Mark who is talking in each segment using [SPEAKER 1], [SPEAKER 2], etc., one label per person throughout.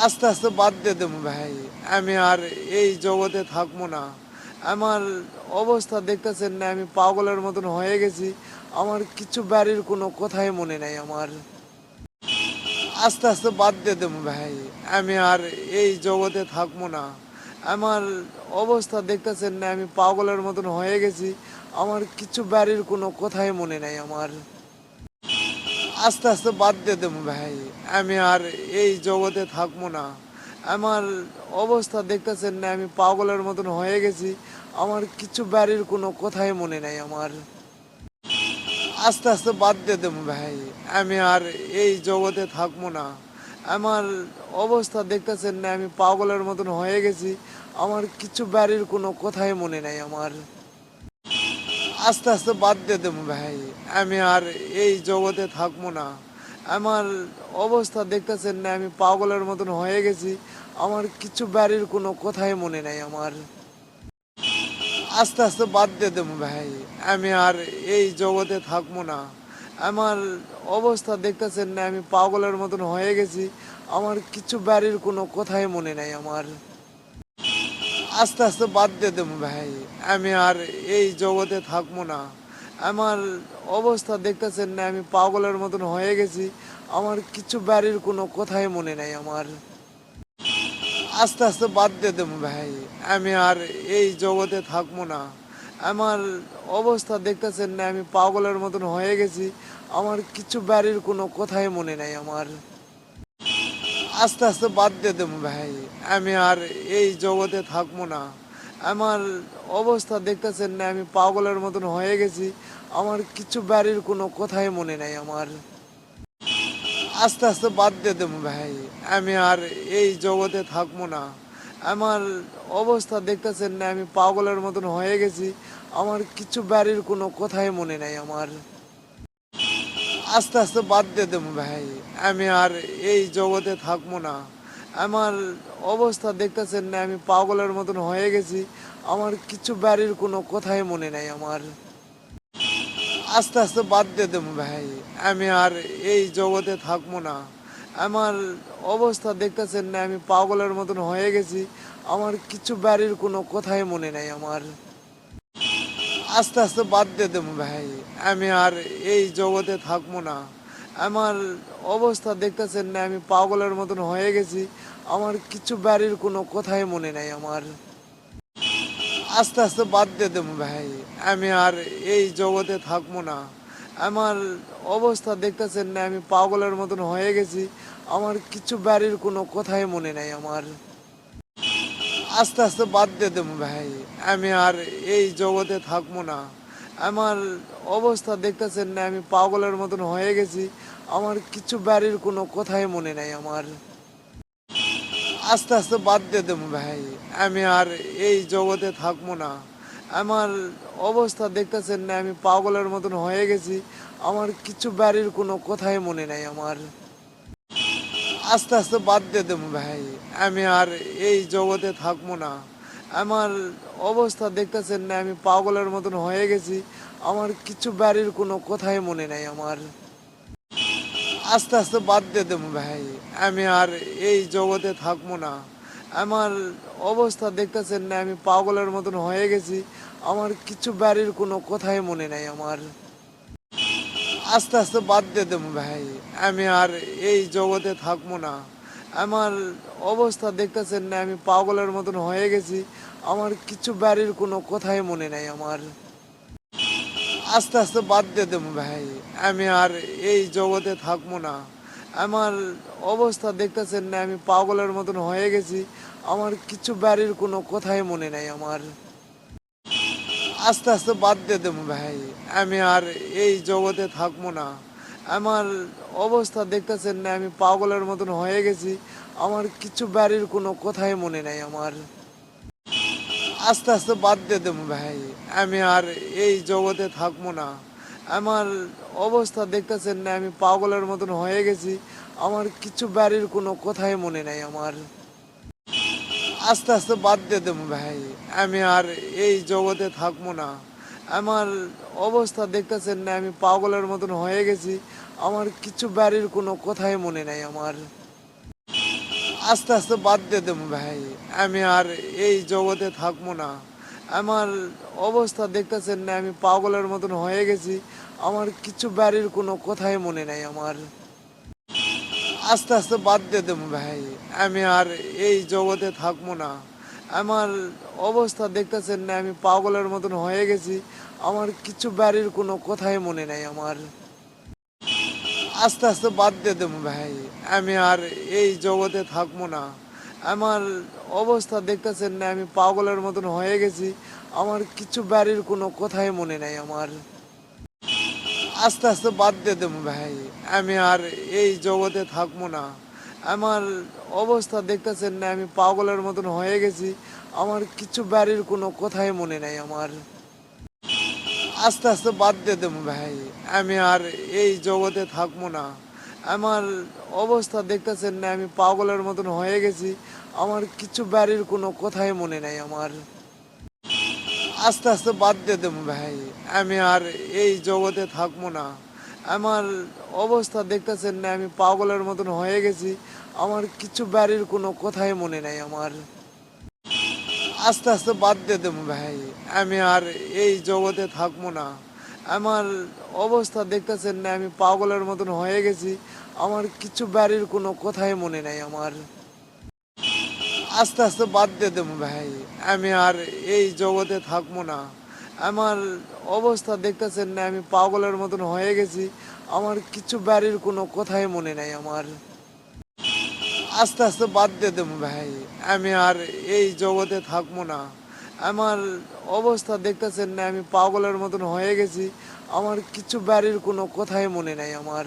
[SPEAKER 1] আস্তে আস্তে বাদ দিয়ে দেবো ভাই। আমি আর এই জগতে থাকবো না। আমার অবস্থা দেখতেছেন না, আমি পাগলের মতন হয়ে গেছি। আমার কিছু বাড়ির কোনো কথাই মনে নাই আমার। আস্তে আস্তে বাদ দিয়ে দেবো ভাই। আমি আর এই জগতে থাকবো না। আমার অবস্থা দেখতেছেন না, আমি পাগলের মতন হয়ে গেছি। আমার কিছু বাড়ির কোনো কথাই মনে নাই আমার। আস্তে আস্তে বাদ দিয়ে দেবো ভাই। আমি আর এই জগতে থাকবো না। আমার অবস্থা দেখতেছেন না, আমি পাগলের মতন হয়ে গেছি। আমার কিছু বাড়ির কোনো কথাই মনে নাই আমার। আস্তে আস্তে বাদ দিয়ে দেবো ভাই। আমি আর এই জগতে থাকবো না। আমার অবস্থা দেখতেছেন না, আমি পাগলের মতন হয়ে গেছি। আমার কিছু বাড়ির কোনো কথাই মনে নাই আমার। আস্তে আস্তে বাদ দিয়ে দেবো ভাই। আমি আর এই জগতে থাকবো না। আমার অবস্থা দেখতেছেন না, আমি পাগলের মতন হয়ে গেছি। আমার কিছু বাড়ির কোনো কথাই মনে নাই আমার। আস্তে আস্তে বাদ দিয়ে দেবো ভাই। আমি আর এই জগতে থাকবো না। আমার অবস্থা দেখতেছেন না, আমি পাগলের মতন হয়ে গেছি। আমার কিছু বাড়ির কোনো কথাই মনে নাই আমার। আস্তে আস্তে বাদ দিয়ে দেবো ভাই। আমি আর এই জগতে থাকবো না। আমার অবস্থা দেখতেছেন না, আমি পাগলের মতন হয়ে গেছি। আমার কিছু বাড়ির কোনো কথাই মনে নাই আমার। আস্তে আস্তে বাদ দিয়ে দেবো ভাই। আমি আর এই জগতে থাকবো না। আমার অবস্থা দেখতেছেন না, আমি পাগলের মতন হয়ে গেছি। আমার কিছু বাড়ির কোনো কথাই মনে নাই আমার। আস্তে আস্তে বাদ দিয়ে দেবো ভাই। আমি আর এই জগতে থাকবো না। আমার অবস্থা দেখতেছেন না, আমি পাগলের মতন হয়ে গেছি। আমার কিছু বাড়ির কোনো কথাই মনে নাই আমার। আস্তে আস্তে বাদ দিয়ে দেবো ভাই। আমি আর এই জগতে থাকবো না। আমার অবস্থা দেখতেছেন না, আমি পাগলের মতন হয়ে গেছি। আমার কিছু বাড়ির কোনো কথাই মনে নাই আমার। আস্তে আস্তে বাদ দিয়ে দেবো ভাই। আমি আর এই জগতে থাকবো না। আমার অবস্থা দেখতেছেন না, আমি পাগলের মতন হয়ে গেছি। আমার কিছু বাড়ির কোনো কথাই মনে নাই আমার। আস্তে আস্তে বাদ দিয়ে দেবো ভাই। আমি আর এই জগতে থাকবো না। আমার অবস্থা দেখতেছেন না, আমি পাগলের মতন হয়ে গেছি। আমার কিছু বাড়ির কোনো কথাই মনে নাই আমার। আস্তে আস্তে বাদ দিয়ে দেবো ভাই। আমি আর এই জগতে থাকবো না। আমার অবস্থা দেখতেছেন না, আমি পাগলের মতন হয়ে গেছি। আমার কিছু বাড়ির কোনো কথাই মনে নাই আমার। আস্তে আস্তে বাদ দিয়ে দেবো ভাই। আমি আর এই জগতে থাকবো না। আমার অবস্থা দেখতেছেন না, আমি পাগলের মতন হয়ে গেছি। আমার কিছু বাড়ির কোনো কথাই মনে নাই আমার। আস্তে আস্তে বাদ দিয়ে দেবো ভাই। আমি আর এই জগতে থাকবো না। আমার অবস্থা দেখতেছেন না, আমি পাগলের মতন হয়ে গেছি। আমার কিছু বাড়ির কোনো কথাই মনে নাই আমার। আস্তে আস্তে বাদ দিয়ে দেবো ভাই। আমি আর এই জগতে থাকবো না। আমার অবস্থা দেখতেছেন না, আমি পাগলের মতন হয়ে গেছি। আমার কিছু বাড়ির কোনো কথাই মনে নাই আমার। আস্তে আস্তে বাদ দিয়ে দেবো ভাই। আমি আর এই জগতে থাকবো না। আমার অবস্থা দেখতেছেন না, আমি পাগলের মতন হয়ে গেছি। আমার কিছু বাড়ির কোনো কথাই মনে নাই আমার। আস্তে আস্তে বাদ দিয়ে দেবো ভাই। আমি আর এই জগতে থাকবো না। আমার অবস্থা দেখতেছেন না, আমি পাগলের মতন হয়ে গেছি। আমার কিছু বাড়ির কোনো কথাই মনে নাই আমার। আস্তে আস্তে বাদ দিয়ে দেবো ভাই। আমি আর এই জগতে থাকবো না। আমার অবস্থা দেখতেছেন না, আমি পাগলের মতন হয়ে গেছি। আমার কিছু বাড়ির কোনো কথাই মনে নাই আমার। আস্তে আস্তে বাদ দিয়ে দেবো ভাই। আমি আর এই জগতে থাকবো না। আমার অবস্থা দেখতেছেন না, আমি পাগলের মতন হয়ে গেছি। আমার কিছু বাড়ির কোনো কথাই মনে নাই আমার। আস্তে আস্তে বাদ দিয়ে দেবো ভাই। আমি আর এই জগতে থাকবো না। আমার অবস্থা দেখতেছেন না, আমি পাগলের মতন হয়ে গেছি। আমার কিছু বাড়ির কোনো কথাই মনে নাই আমার। আস্তে আস্তে বাদ দিয়ে দেবো ভাই। আমি আর এই জগতে থাকবো না। আমার অবস্থা দেখতেছেন না, আমি পাগলের মতন হয়ে গেছি। আমার কিছু বাড়ির কোনো কথাই মনে নাই আমার। আস্তে আস্তে বাদ দিয়ে দেবো ভাই। আমি আর এই জগতে থাকবো না। আমার অবস্থা দেখতেছেন না, আমি পাগলের মতন হয়ে গেছি। আমার কিছু বাড়ির কোনো কথাই মনে নাই আমার। আস্তে আস্তে বাদ দিয়ে দেবো ভাই। আমি আর এই জগতে থাকবো না। আমার অবস্থা দেখতেছেন না, আমি পাগলের মতন হয়ে গেছি। আমার কিছু বাড়ির কোনো কথাই মনে নাই আমার। আস্তে আস্তে বাদ দিয়ে দেবো ভাই। আমি আর এই জগতে থাকবো না। আমার অবস্থা দেখতেছেন না, আমি পাগলের মতন হয়ে গেছি। আমার কিছু বাড়ির কোনো কথাই মনে নাই আমার। আস্তে আস্তে বাদ দিয়ে দেবো ভাই। আমি আর এই জগতে থাকবো না। আমার অবস্থা দেখতেছেন না, আমি পাগলের মতন হয়ে গেছি। আমার কিছু বাড়ির কোনো কথাই মনে নাই আমার। আস্তে আস্তে বাদ দিয়ে দেবো ভাই। আমি আর এই জগতে থাকবো না। আমার অবস্থা দেখতেছেন না, আমি পাগলের মতন হয়ে গেছি। আমার কিছু বাড়ির কোনো কথাই মনে নাই আমার। আস্তে আস্তে বাদ দিয়ে দেবো ভাই। আমি আর এই জগতে থাকবো না। আমার অবস্থা দেখতেছেন না, আমি পাগলের মতন হয়ে গেছি। আমার কিছু বাড়ির কোনো কথাই মনে নাই আমার। আস্তে আস্তে বাদ দিয়ে দেবো ভাই। আমি আর এই জগতে থাকবো না। আমার অবস্থা দেখতেছেন না, আমি পাগলের মতন হয়ে গেছি। আমার কিছু বাড়ির কোনো কথাই মনে নাই আমার। আস্তে আস্তে বাদ দিয়ে দেবো ভাই। আমি আর এই জগতে থাকবো না। আমার অবস্থা দেখতেছেন না, আমি পাগলের মতন হয়ে গেছি। আমার কিছু বাড়ির কোনো কথাই মনে নাই আমার। আস্তে আস্তে বাদ দিয়ে দেবো ভাই। আমি আর এই জগতে থাকবো না। আমার অবস্থা দেখতেছেন না, আমি পাগলের মতন হয়ে গেছি। আমার কিছু বাড়ির কোনো কথাই মনে নাই আমার। আস্তে আস্তে বাদ দিয়ে দেবো ভাই। আমি আর এই জগতে থাকবো না। আমার অবস্থা দেখতেছেন না, আমি পাগলের মতন হয়ে গেছি। আমার কিছু বাড়ির কোনো কথাই মনে নাই আমার।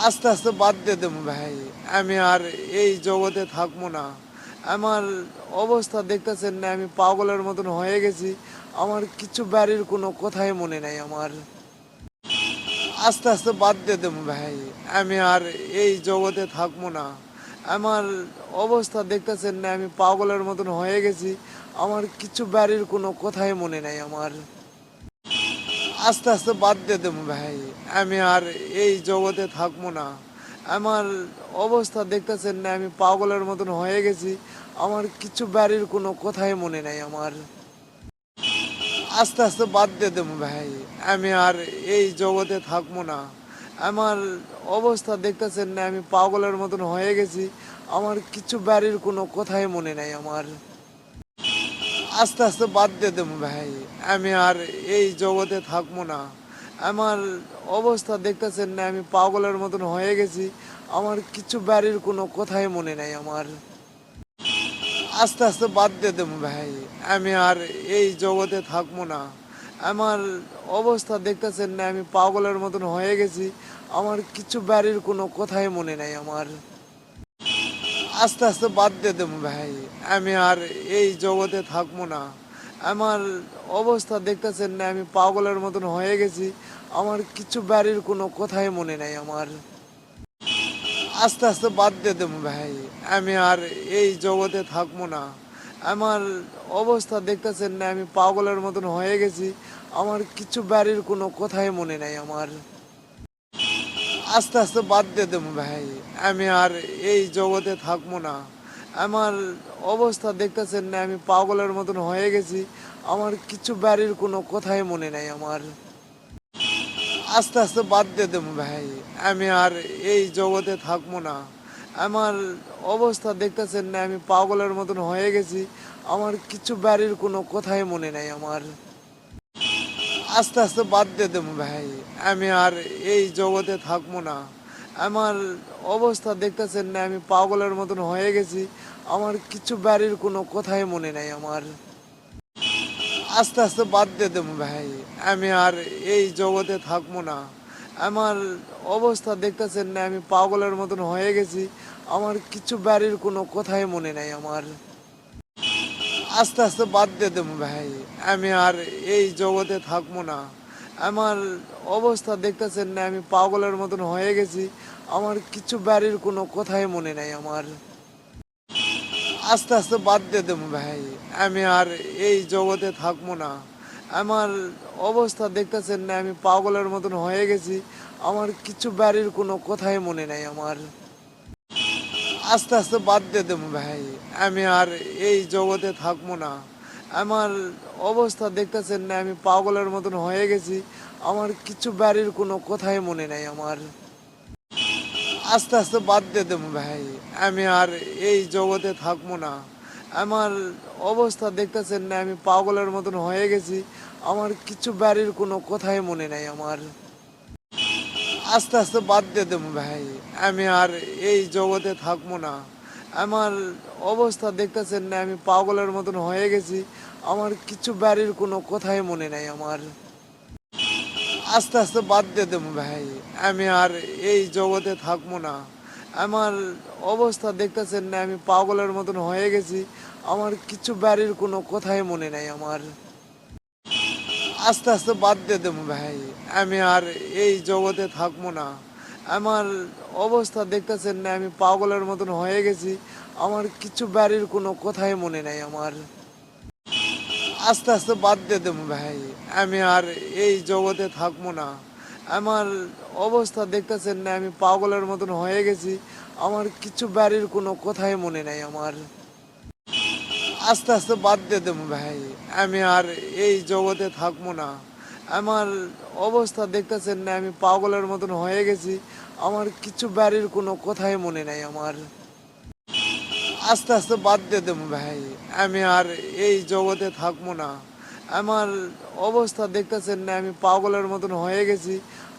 [SPEAKER 1] আস্তে আস্তে বাদ দিয়ে দেবো ভাই। আমি আর এই জগতে থাকবো না। আমার অবস্থা দেখতেছেন না, আমি পাগলের মতন হয়ে গেছি। আমার কিছু বাড়ির কোনো কথাই মনে নাই আমার। আস্তে আস্তে বাদ দিয়ে দেবো ভাই। আমি আর এই জগতে থাকবো না। আমার অবস্থা দেখতেছেন না, আমি পাগলের মতন হয়ে গেছি। আমার কিছু বাড়ির কোনো কথাই মনে নাই আমার। আস্তে আস্তে বাদ দিয়ে দেবো ভাই। আমি আর এই জগতে থাকবো না। আমার অবস্থা দেখতেছেন না, আমি পাগলের মতন হয়ে গেছি। আমার কিছু বাড়ির কোনো কথাই মনে নাই আমার। আস্তে আস্তে বাদ দিয়ে দেবো ভাই। আমি আর এই জগতে থাকবো না। আমার অবস্থা দেখতেছেন না, আমি পাগলের মতন হয়ে গেছি। আমার কিছু বাড়ির কোনো কথাই মনে নাই আমার। আস্তে আস্তে বাদ দিয়ে দেবো ভাই। আমি আর এই জগতে থাকবো না। আমার অবস্থা দেখতেছেন না, আমি পাগলের মতন হয়ে গেছি। আমার কিছু বাড়ির কোনো কথাই মনে নাই আমার। আস্তে আস্তে বাদ দিয়ে দেবো ভাই। আমি আর এই জগতে থাকবো না। আমার অবস্থা দেখতেছেন না, আমি পাগলের মতন হয়ে গেছি। আমার কিছু বাড়ির কোনো কথাই মনে নাই আমার। আস্তে আস্তে বাদ দিয়ে দেবো ভাই। আমি আর এই জগতে থাকবো না। আমার অবস্থা দেখতেছেন না, আমি পাগলের মতন হয়ে গেছি। আমার কিছু বাড়ির কোনো কথাই মনে নাই আমার। আস্তে আস্তে বাদ দিয়ে দেবো ভাই। আমি আর এই জগতে থাকবো না। আমার অবস্থা দেখতেছেন না, আমি পাগলের মতন হয়ে গেছি। আমার কিছু বাড়ির কোনো কথাই মনে নাই আমার। আস্তে আস্তে বাদ দিয়ে দেবো ভাই। আমি আর এই জগতে থাকবো না। আমার অবস্থা দেখতেছেন না, আমি পাগলের মতন হয়ে গেছি। আমার কিছু বাড়ির কোনো কথাই মনে নাই আমার। আস্তে আস্তে বাদ দিয়ে দেবো ভাই। আমি আর এই জগতে থাকবো না। আমার অবস্থা দেখতেছেন না, আমি পাগলের মতন হয়ে গেছি। আমার কিছু বাড়ির কোনো কথাই মনে নাই আমার। আস্তে আস্তে বাদ দিয়ে দেবো ভাই। আমি আর এই জগতে থাকবো না। আমার অবস্থা দেখতেছেন না, আমি পাগলের মতন হয়ে গেছি। আমার কিছু বাড়ির কোনো কথাই মনে নাই আমার। আস্তে আস্তে বাদ দিয়ে দেবো ভাই। আমি আর এই জগতে থাকবো না। আমার অবস্থা দেখতেছেন না, আমি পাগলের মতন হয়ে গেছি। আমার কিছু বাড়ির কোনো কথাই মনে নাই আমার। আস্তে আস্তে বাদ দিয়ে দেবো ভাই। আমি আর এই জগতে থাকবো না। আমার অবস্থা দেখতেছেন না, আমি পাগলের মতন হয়ে গেছি। আমার কিছু বাড়ির কোনো কথাই মনে নাই আমার। আস্তে আস্তে বাদ দিয়ে দেবো ভাই। আমি আর এই জগতে থাকবো না। আমার অবস্থা দেখতেছেন না, আমি পাগলের মতন হয়ে গেছি। আমার কিছু বাড়ির কোনো কথাই মনে নাই আমার। আস্তে আস্তে বাদ দিয়ে দেবো ভাই। আমি আর এই জগতে থাকবো না। আমার অবস্থা দেখতেছেন না, আমি পাগলের মতন হয়ে গেছি। আমার কিছু বাড়ির কোনো কথাই মনে নাই আমার। আস্তে আস্তে বাদ দিয়ে দেবো ভাই। আমি আর এই জগতে থাকবো না। আমার অবস্থা দেখতেছেন না, আমি পাগলের মতন হয়ে গেছি। আমার কিছু বাড়ির কোনো কথাই মনে নাই আমার। আস্তে আস্তে বাদ দিয়ে দেবো ভাই। আমি আর এই জগতে থাকবো না। আমার অবস্থা দেখতেছেন না, আমি পাগলের মতন হয়ে গেছি। আমার কিছু বাড়ির কোনো কথাই মনে নাই আমার। আস্তে আস্তে বাদ দিয়ে দেবো ভাই। আমি আর এই জগতে থাকবো না। আমার অবস্থা দেখতেছেন না, আমি পাগলের মতন হয়ে গেছি। আমার কিছু বাড়ির কোনো কথাই মনে নাই আমার। আস্তে আস্তে বাদ দিয়ে দেবো ভাই। আমি আর এই জগতে থাকবো না। আমার অবস্থা দেখতেছেন না, আমি পাগলের মতন হয়ে গেছি। আমার কিছু বাড়ির কোনো কথাই মনে নাই আমার। আস্তে আস্তে বাদ দিয়ে দেবো ভাই। আমি আর এই জগতে থাকবো না। আমার অবস্থা দেখতেছেন না, আমি পাগলের মতন হয়ে গেছি। আমার কিছু বাড়ির কোনো কথাই মনে নাই আমার। আস্তে আস্তে বাদ দিয়ে দেবো ভাই। আমি আর এই জগতে থাকবো না। আমার অবস্থা দেখতেছেন না, আমি পাগলের মতন হয়ে গেছি। আমার কিছু বাড়ির কোনো কথাই মনে নাই আমার। আস্তে আস্তে বাদ দিয়ে দেবো ভাই। আমি আর এই জগতে থাকবো না। আমার অবস্থা দেখতেছেন না, আমি পাগলের মতন হয়ে গেছি।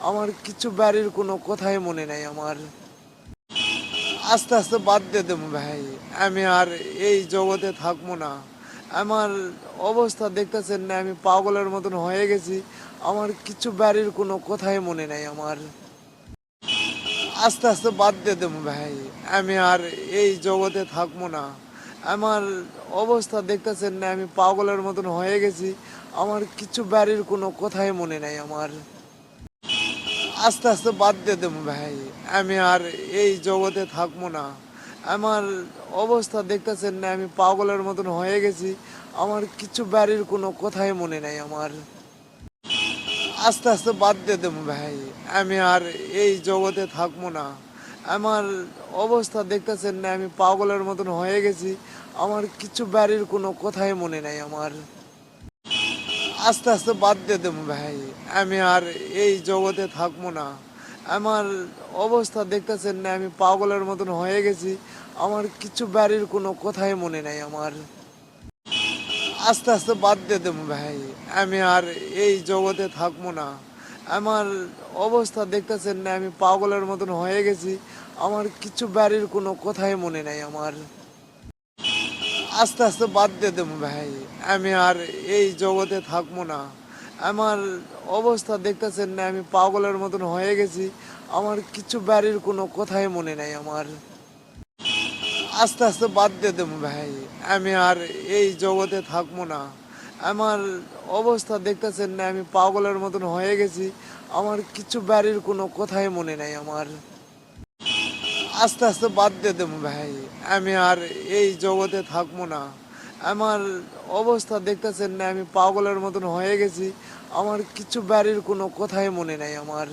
[SPEAKER 1] আমার কিছু বাড়ির কোনো কথাই মনে নাই আমার। আস্তে আস্তে বাদ দিয়ে দেবো ভাই। আমি আর এই জগতে থাকবো না। আমার অবস্থা দেখতেছেন না, আমি পাগলের মতন হয়ে গেছি। আমার কিছু বাড়ির কোনো কথাই মনে নাই আমার। আস্তে আস্তে বাদ দিয়ে দেবো ভাই। আমি আর এই জগতে থাকবো না। আমার অবস্থা দেখতেছেন না, আমি পাগলের মতন হয়ে গেছি। আমার কিছু বাড়ির কোনো কথাই মনে নাই আমার। আস্তে আস্তে বাদ দিয়ে দেবো ভাই। আমি আর এই জগতে থাকবো না। আমার অবস্থা দেখতেছেন না, আমি পাগলের মতন হয়ে গেছি। আমার কিছু বাড়ির কোনো কথাই মনে নাই আমার। আস্তে আস্তে বাদ দিয়ে দেবো ভাই। আমি আর এই জগতে থাকবো না। আমার অবস্থা দেখতেছেন না, আমি পাগলের মতন হয়ে গেছি। আমার কিছু বাড়ির কোনো কথাই মনে নাই আমার। আস্তে আস্তে বাদ দিয়ে দেবো ভাই। আমি আর এই জগতে থাকবো না। আমার অবস্থা দেখতেছেন না, আমি পাগলের মতন হয়ে গেছি। আমার কিছু বাড়ির কোনো কথাই মনে নাই আমার। আস্তে আস্তে বাদ দিয়ে দেবো ভাই। আমি আর এই জগতে থাকবো না। আমার অবস্থা দেখতেছেন না, আমি পাগলের মতন হয়ে গেছি। আমার কিছু বাড়ির কোনো কথাই মনে নাই আমার। আস্তে আস্তে বাদ দিয়ে দেবো ভাই। আমি আর এই জগতে থাকবো না। আমার অবস্থা দেখতেছেন না, আমি পাগলের মতন হয়ে গেছি। আমার কিছু বাড়ির কোনো কথাই মনে নাই আমার। আস্তে আস্তে বাদ দিয়ে দেবো ভাই। আমি আর এই জগতে থাকবো না। আমার অবস্থা দেখতেছেন না, আমি পাগলের মতন হয়ে গেছি। আমার কিছু বাড়ির কোনো কথাই মনে নাই আমার। আস্তে আস্তে বাদ দিয়ে দেবো ভাই। আমি আর এই জগতে থাকবো না। আমার অবস্থা দেখতেছেন না, আমি পাগলের মতন হয়ে গেছি। আমার কিছু বাড়ির কোনো কথাই মনে নাই আমার।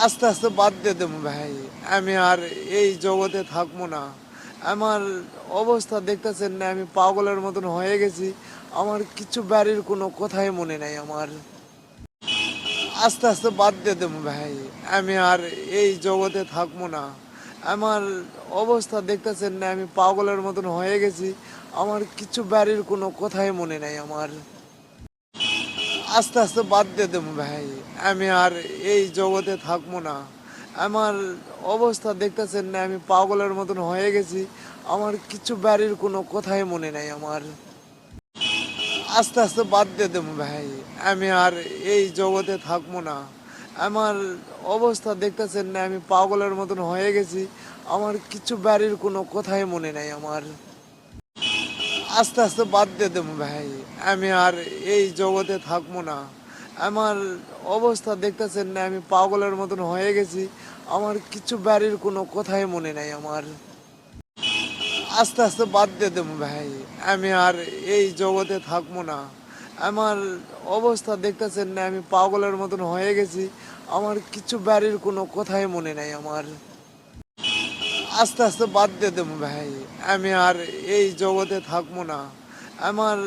[SPEAKER 1] আস্তে আস্তে বাদ দিয়ে দেবো ভাই। আমি আর এই জগতে থাকবো না। আমার অবস্থা দেখতেছেন না, আমি পাগলের মতন হয়ে গেছি। আমার কিছু বাড়ির কোনো কথাই মনে নাই আমার। আস্তে আস্তে বাদ দিয়ে দেবো ভাই। আমি আর এই জগতে থাকবো না। আমার অবস্থা দেখতেছেন না, আমি পাগলের মতন হয়ে গেছি। আমার কিছু বাড়ির কোনো কথাই মনে নাই আমার। আস্তে আস্তে বাদ দিয়ে দেবো ভাই। আমি আর এই জগতে থাকবো না। আমার অবস্থা দেখতেছেন না, আমি পাগলের মতন হয়ে গেছি। আমার কিছু বাড়ির কোনো কথাই মনে নাই আমার। আস্তে আস্তে বাদ দিয়ে দেবো ভাই। আমি আর এই জগতে থাকবো না। আমার অবস্থা দেখতেছেন না, আমি পাগলের মতন হয়ে গেছি। আমার কিছু বাড়ির কোনো কথাই মনে নাই আমার। আস্তে আস্তে বাদ দিয়ে দেবো ভাই। আমি আর এই জগতে থাকবো না। আমার অবস্থা দেখতেছেন না, আমি পাগলের মতন হয়ে গেছি। আমার কিছু বাড়ির কোনো কথাই মনে নাই আমার। আস্তে আস্তে বাদ দিয়ে দেবো ভাই। আমি আর এই জগতে থাকবো না। আমার অবস্থা দেখতেছেন না, আমি পাগলের মতন হয়ে গেছি। আমার কিছু বাড়ির কোনো কথাই মনে নাই আমার। আস্তে আস্তে বাদ দিয়ে দেবো ভাই। আমি আর এই জগতে থাকবো না। আমার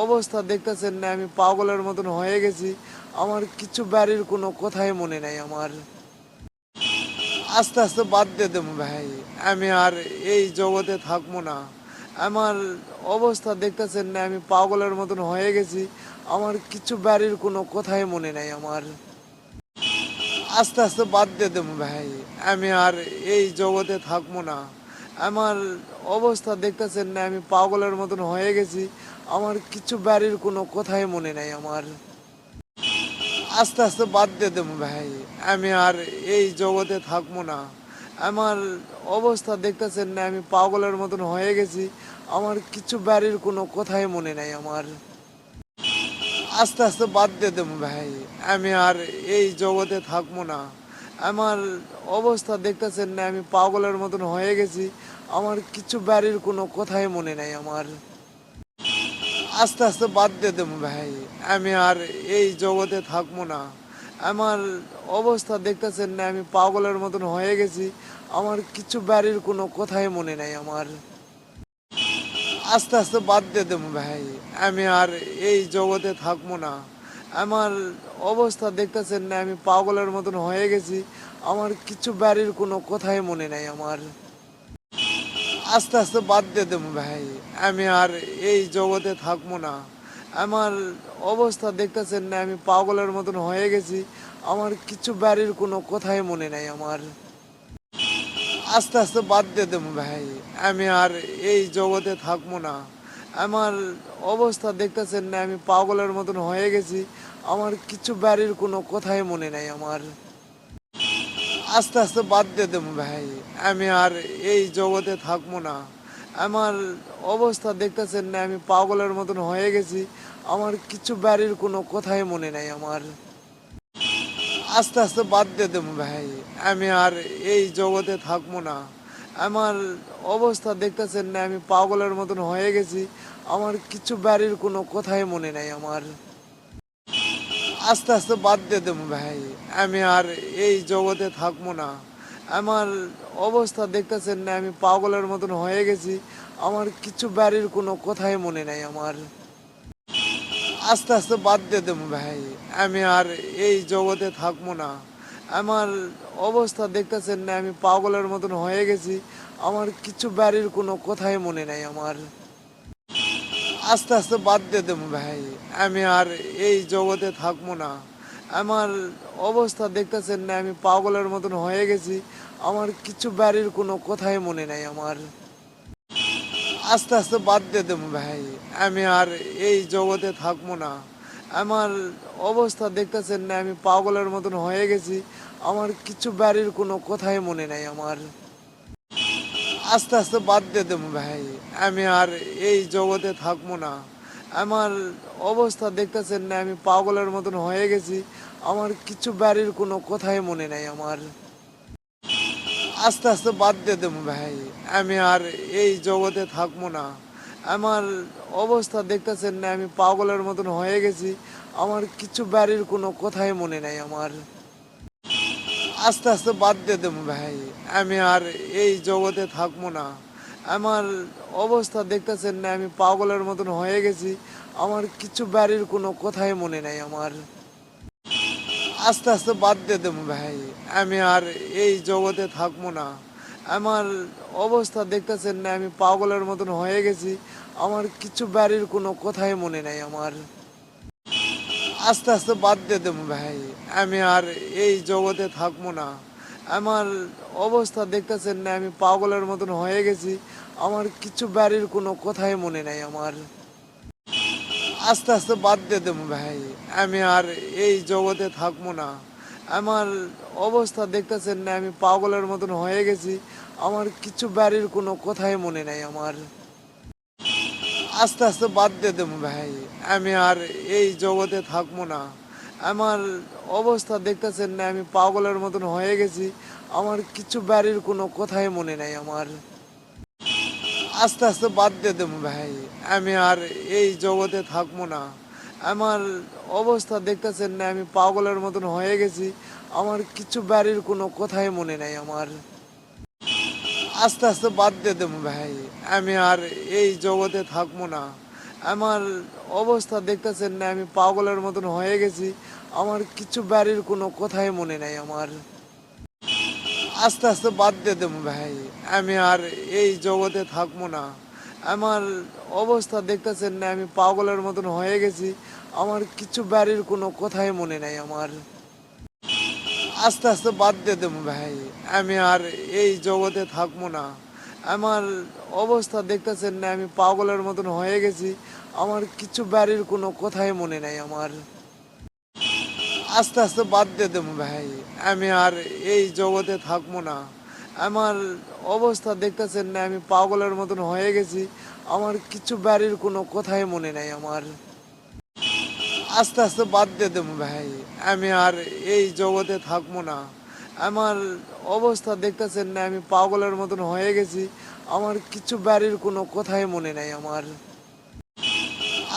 [SPEAKER 1] অবস্থা দেখতেছেন না, আমি পাগলের মতন হয়ে গেছি। আমার কিছু বাড়ির কোনো কথাই মনে নাই আমার। আস্তে আস্তে বাদ দিয়ে দেবো ভাই। আমি আর এই জগতে থাকবো না। আমার অবস্থা দেখতেছেন না, আমি পাগলের মতন হয়ে গেছি। আমার কিছু বাড়ির কোনো কথাই মনে নাই আমার। আস্তে আস্তে বাদ দিয়ে দেবো ভাই। আমি আর এই জগতে থাকবো না। আমার অবস্থা দেখতেছেন না, আমি পাগলের মতন হয়ে গেছি। আমার কিছু বাড়ির কোনো কথাই মনে নাই আমার। আস্তে আস্তে বাদ দিয়ে দেবো ভাই। আমি আর এই জগতে থাকবো না। আমার অবস্থা দেখতেছেন না, আমি পাগলের মতন হয়ে গেছি। আমার কিছু বাড়ির কোনো কথাই মনে নাই আমার। আস্তে আস্তে বাদ দিয়ে দেবো ভাই। আমি আর এই জগতে থাকবো না। আমার অবস্থা দেখতেছেন না, আমি পাগলের মতন হয়ে গেছি। আমার কিছু বাড়ির কোনো কথাই মনে নাই আমার। আস্তে আস্তে বাদ দিয়ে দেবো ভাই। আমি আর এই জগতে থাকবো না। আমার অবস্থা দেখতেছেন না, আমি পাগলের মতন হয়ে গেছি। আমার কিছু বাড়ির কোনো কথাই মনে নাই আমার। আস্তে আস্তে বাদ দিয়ে দেবো ভাই। আমি আর এই জগতে থাকবো না। আমার অবস্থা দেখতেছেন না, আমি পাগলের মতন হয়ে গেছি। আমার কিছু বাড়ির কোনো কথাই মনে নাই আমার। আস্তে আস্তে বাদ দিয়ে দেবো ভাই। আমি আর এই জগতে থাকবো না। আমার অবস্থা দেখতেছেন না, আমি পাগলের মতন হয়ে গেছি। আমার কিছু বাড়ির কোনো কথাই মনে নাই আমার। আস্তে আস্তে বাদ দিয়ে দেবো ভাই। আমি আর এই জগতে থাকবো না। আমার অবস্থা দেখতেছেন না, আমি পাগলের মতন হয়ে গেছি। আমার কিছু বাড়ির কোনো কথাই মনে নাই আমার। আস্তে আস্তে বাদ দিয়ে দেবো ভাই। আমি আর এই জগতে থাকবো না। আমার অবস্থা দেখতেছেন না, আমি পাগলের মতন হয়ে গেছি। আমার কিছু বাড়ির কোনো কথাই মনে নাই আমার। আস্তে আস্তে বাদ দিয়ে দেবো ভাই। আমি আর এই জগতে থাকবো না। আমার অবস্থা দেখতেছেন না, আমি পাগলের মতন হয়ে গেছি। আমার কিছু বাড়ির কোনো কথাই মনে নাই আমার। আস্তে আস্তে বাদ দিয়ে দেবো ভাই। আমি আর এই জগতে থাকবো না। আমার অবস্থা দেখতেছেন না, আমি পাগলের মতন হয়ে গেছি। আমার কিছু বাড়ির কোনো কথাই মনে নাই আমার। আস্তে আস্তে বাদ দিয়ে দেবো ভাই। আমি আর এই জগতে থাকবো না। আমার অবস্থা দেখতেছেন না, আমি পাগলের মতন হয়ে গেছি। আমার কিছু বাড়ির কোনো কথাই মনে নাই আমার। আস্তে আস্তে বাদ দিয়ে দেবো ভাই। আমি আর এই জগতে থাকবো না। আমার অবস্থা দেখতেছেন না, আমি পাগলের মতন হয়ে গেছি। আমার কিছু বাড়ির কোনো কথাই মনে নাই আমার। আস্তে আস্তে বাদ দিয়ে দেবো ভাই। আমি আর এই জগতে থাকবো না। আমার অবস্থা দেখতেছেন না, আমি পাগলের মতন হয়ে গেছি। আমার কিছু বাড়ির কোনো কথাই মনে নাই আমার। আস্তে আস্তে বাদ দিয়ে দেবো ভাই। আমি আর এই জগতে থাকবো না। আমার অবস্থা দেখতেছেন না, আমি পাগলের মতন হয়ে গেছি। আমার কিছু বাড়ির কোনো কথাই মনে নাই আমার। আস্তে আস্তে বাদ দিয়ে দেবো ভাই। আমি আর এই জগতে থাকবো না। আমার অবস্থা দেখতেছেন না, আমি পাগলের মতন হয়ে গেছি। আমার কিছু বাড়ির কোনো কথাই মনে নাই আমার। আস্তে আস্তে বাদ দিয়ে দেবো ভাই। আমি আর এই জগতে থাকবো না। আমার অবস্থা দেখতেছেন না, আমি পাগলের মতন হয়ে গেছি। আমার কিছু বাড়ির কোনো কথাই মনে নাই আমার। আস্তে আস্তে বাদ দিয়ে দেবো ভাই। আমি আর এই জগতে থাকবো না। আমার অবস্থা দেখতেছেন না, আমি পাগলের মতন হয়ে গেছি। আমার কিছু বাড়ির কোনো কথাই মনে নাই আমার। আস্তে আস্তে বাদ দিয়ে দেবো ভাই। আমি আর এই জগতে থাকবো না। আমার অবস্থা দেখতেছেন না, আমি পাগলের মতন হয়ে গেছি। আমার কিছু বাড়ির কোনো কথাই মনে নাই আমার। আস্তে আস্তে বাদ দিয়ে দেবো ভাই। আমি আর এই জগতে থাকবো না। আমার অবস্থা দেখতেছেন না, আমি পাগলের মতন হয়ে গেছি। আমার কিছু বাড়ির কোনো কথাই মনে নাই আমার। আস্তে আস্তে বাদ দিয়ে দেবো ভাই। আমি আর এই জগতে থাকবো না। আমার অবস্থা দেখতেছেন না, আমি পাগলের মতন হয়ে গেছি। আমার কিছু বাড়ির কোনো কথাই মনে নাই আমার। আস্তে আস্তে বাদ দিয়ে দেবো ভাই। আমি আর এই জগতে থাকবো না। আমার অবস্থা দেখতেছেন না, আমি পাগলের মতন হয়ে গেছি। আমার কিছু বাড়ির কোনো কথাই মনে নাই আমার। আস্তে আস্তে বাদ দিয়ে দেবো ভাই। আমি আর এই জগতে থাকবো না। আমার অবস্থা দেখতেছেন না, আমি পাগলের মতন হয়ে গেছি। আমার কিছু বাড়ির কোনো কথাই মনে নাই আমার। আস্তে আস্তে বাদ দিয়ে দেবো ভাই। আমি আর এই জগতে থাকবো না। আমার অবস্থা দেখতেছেন না, আমি পাগলের মতন হয়ে গেছি। আমার কিছু বাড়ির কোনো কথাই মনে নাই আমার। আস্তে আস্তে বাদ দিয়ে দেবো ভাই। আমি আর এই জগতে থাকবো না। আমার অবস্থা দেখতেছেন না, আমি পাগলের মতন হয়ে গেছি। আমার কিছু বাড়ির কোনো কথাই মনে নাই আমার। আস্তে আস্তে বাদ দিয়ে দেবো ভাই। আমি আর এই জগতে থাকবো না। আমার অবস্থা দেখতেছেন না, আমি পাগলের মতন হয়ে গেছি। আমার কিছু বাড়ির কোনো কথাই মনে নাই আমার। আস্তে আস্তে বাদ দিয়ে দেবো ভাই। আমি আর এই জগতে থাকবো না। আমার অবস্থা দেখতেছেন না, আমি পাগলের মতন হয়ে গেছি। আমার কিছু বাড়ির কোনো কথাই মনে নাই আমার।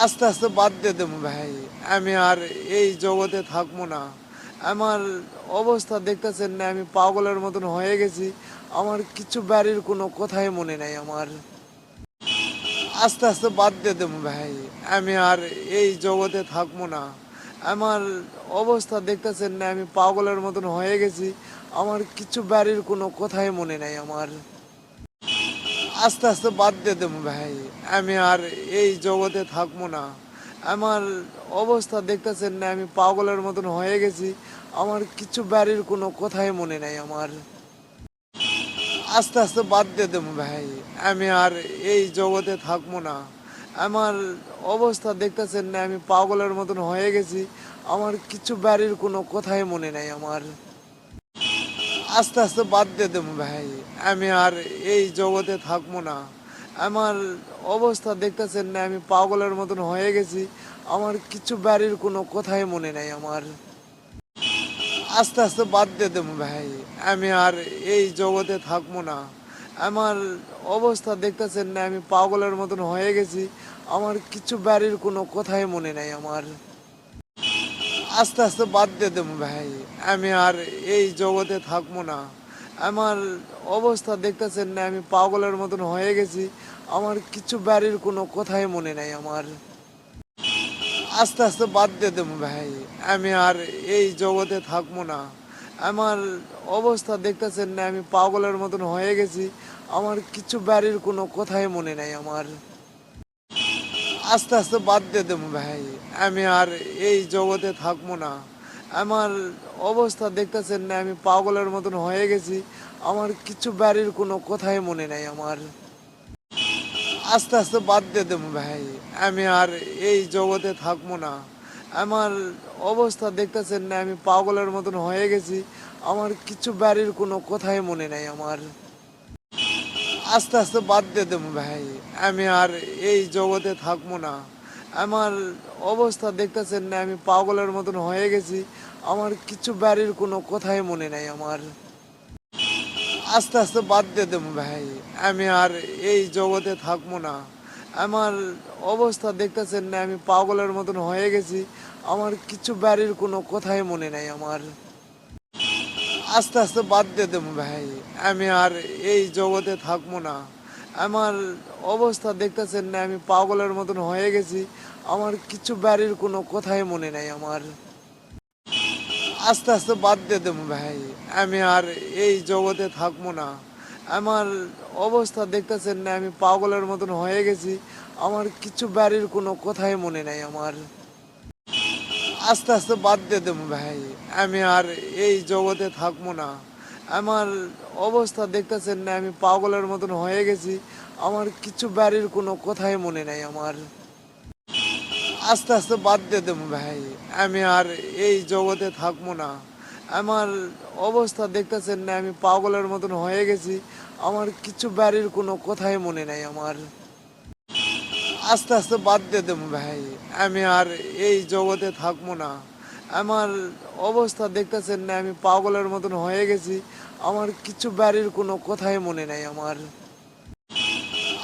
[SPEAKER 1] আস্তে আস্তে বাদ দিয়ে দেবো ভাই। আমি আর এই জগতে থাকবো না। আমার অবস্থা দেখতেছেন না, আমি পাগলের মতন হয়ে গেছি। আমার কিছু বাড়ির কোনো কথাই মনে নাই আমার। আস্তে আস্তে বাদ দিয়ে দেবো ভাই। আমি আর এই জগতে থাকবো না। আমার অবস্থা দেখতেছেন না, আমি পাগলের মতন হয়ে গেছি। আমার কিছু বাড়ির কোনো কথাই মনে নাই আমার। আস্তে আস্তে বাদ দিয়ে দেবো ভাই। আমি আর এই জগতে থাকবো না। আমার অবস্থা দেখতেছেন না, আমি পাগলের মতন হয়ে গেছি। আমার কিছু বাড়ির কোনো কথাই মনে নাই আমার। আস্তে আস্তে বাদ দিয়ে দেবো ভাই। আমি আর এই জগতে থাকবো না। আমার অবস্থা দেখতেছেন না, আমি পাগলের মতন হয়ে গেছি। আমার কিছু বাড়ির কোনো কথাই মনে নাই আমার। আস্তে আস্তে বাদ দিয়ে দেবো ভাই। আমি আর এই জগতে থাকবো না। আমার অবস্থা দেখতেছেন না, আমি পাগলের মতন হয়ে গেছি। আমার কিছু বাড়ির কোনো কথাই মনে নাই আমার। আস্তে আস্তে বাদ দিয়ে দেবো ভাই। আমি আর এই জগতে থাকবো না। আমার অবস্থা দেখতেছেন না, আমি পাগলের মতন হয়ে গেছি। আমার কিছু বাড়ির কোনো কথাই মনে নাই আমার। আস্তে আস্তে বাদ দিয়ে দেবো ভাই। আমি আর এই জগতে থাকবো না। আমার অবস্থা দেখতেছেন না, আমি পাগলের মতন হয়ে গেছি। আমার কিছু বাড়ির কোনো কথাই মনে নাই আমার। আস্তে আস্তে বাদ দিয়ে দেবো ভাই। আমি আর এই জগতে থাকবো না। আমার অবস্থা দেখতেছেন না, আমি পাগলের মতন হয়ে গেছি। আমার কিছু বাড়ির কোনো কথাই মনে নাই আমার। আস্তে আস্তে বাদ দিয়ে দেবো ভাই। আমি আর এই জগতে থাকবো না। আমার অবস্থা দেখতেছেন না, আমি পাগলের মতন হয়ে গেছি। আমার কিছু বাড়ির কোনো কথাই মনে নাই আমার। আস্তে আস্তে বাদ দিয়ে দেবো ভাই। আমি আর এই জগতে থাকবো না। আমার অবস্থা দেখতেছেন না, আমি পাগলের মতন হয়ে গেছি। আমার কিছু বাড়ির কোনো কথাই মনে নাই আমার। আস্তে আস্তে বাদ দিয়ে দেবো ভাই। আমি আর এই জগতে থাকবো না। আমার অবস্থা দেখতেছেন না, আমি পাগলের মতন হয়ে গেছি। আমার কিছু বাড়ির কোনো কথাই মনে নাই আমার। আস্তে আস্তে বাদ দিয়ে দেবো ভাই। আমি আর এই জগতে থাকবো না। আমার অবস্থা দেখতেছেন না, আমি পাগলের মতন হয়ে গেছি। আমার কিছু বাড়ির কোনো কথাই মনে নাই আমার। আস্তে আস্তে বাদ দিয়ে দেবো ভাই। আমি আর এই জগতে থাকবো না। আমার অবস্থা দেখতেছেন না, আমি পাগলের মতন হয়ে গেছি। আমার কিছু বাড়ির কোনো কথাই মনে নাই আমার। আস্তে আস্তে বাদ দিয়ে দেবো ভাই। আমি আর এই জগতে থাকবো না। আমার অবস্থা দেখতেছেন না, আমি পাগলের মতন হয়ে গেছি। আমার কিছু বাড়ির কোনো কথাই মনে নাই আমার। আস্তে আস্তে বাদ দিয়ে দেবো ভাই। আমি আর এই জগতে থাকবো না। আমার অবস্থা দেখতেছেন না, আমি পাগলের মতন হয়ে গেছি। আমার কিছু বাড়ির কোনো কথাই মনে নাই আমার। আস্তে আস্তে বাদ দিয়ে দেবো ভাই। আমি আর এই জগতে থাকবো না। আমার অবস্থা দেখতেছেন না, আমি পাগলের মতন হয়ে গেছি। আমার কিছু বাড়ির কোনো কথাই মনে নাই আমার। আস্তে আস্তে বাদ দিয়ে দেবো ভাই। আমি আর এই জগতে থাকবো না। আমার অবস্থা দেখতেছেন না, আমি পাগলের মতন হয়ে গেছি। আমার কিছু বাড়ির কোনো কথাই মনে নাই আমার।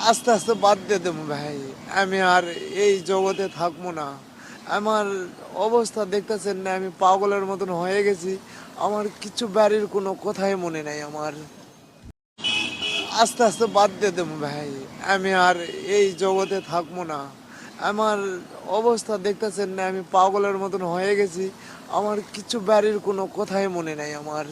[SPEAKER 1] আস্তে আস্তে বাদ দিয়ে দেবো ভাই। আমি আর এই জগতে থাকবো না। আমার অবস্থা দেখতেছেন না, আমি পাগলের মতন হয়ে গেছি। আমার কিছু বাড়ির কোনো কথাই মনে নাই আমার। আস্তে আস্তে বাদ দিয়ে দেবো ভাই। আমি আর এই জগতে থাকবো না। আমার অবস্থা দেখতেছেন না, আমি পাগলের মতন হয়ে গেছি। আমার কিছু বাড়ির কোনো কথাই মনে নাই আমার।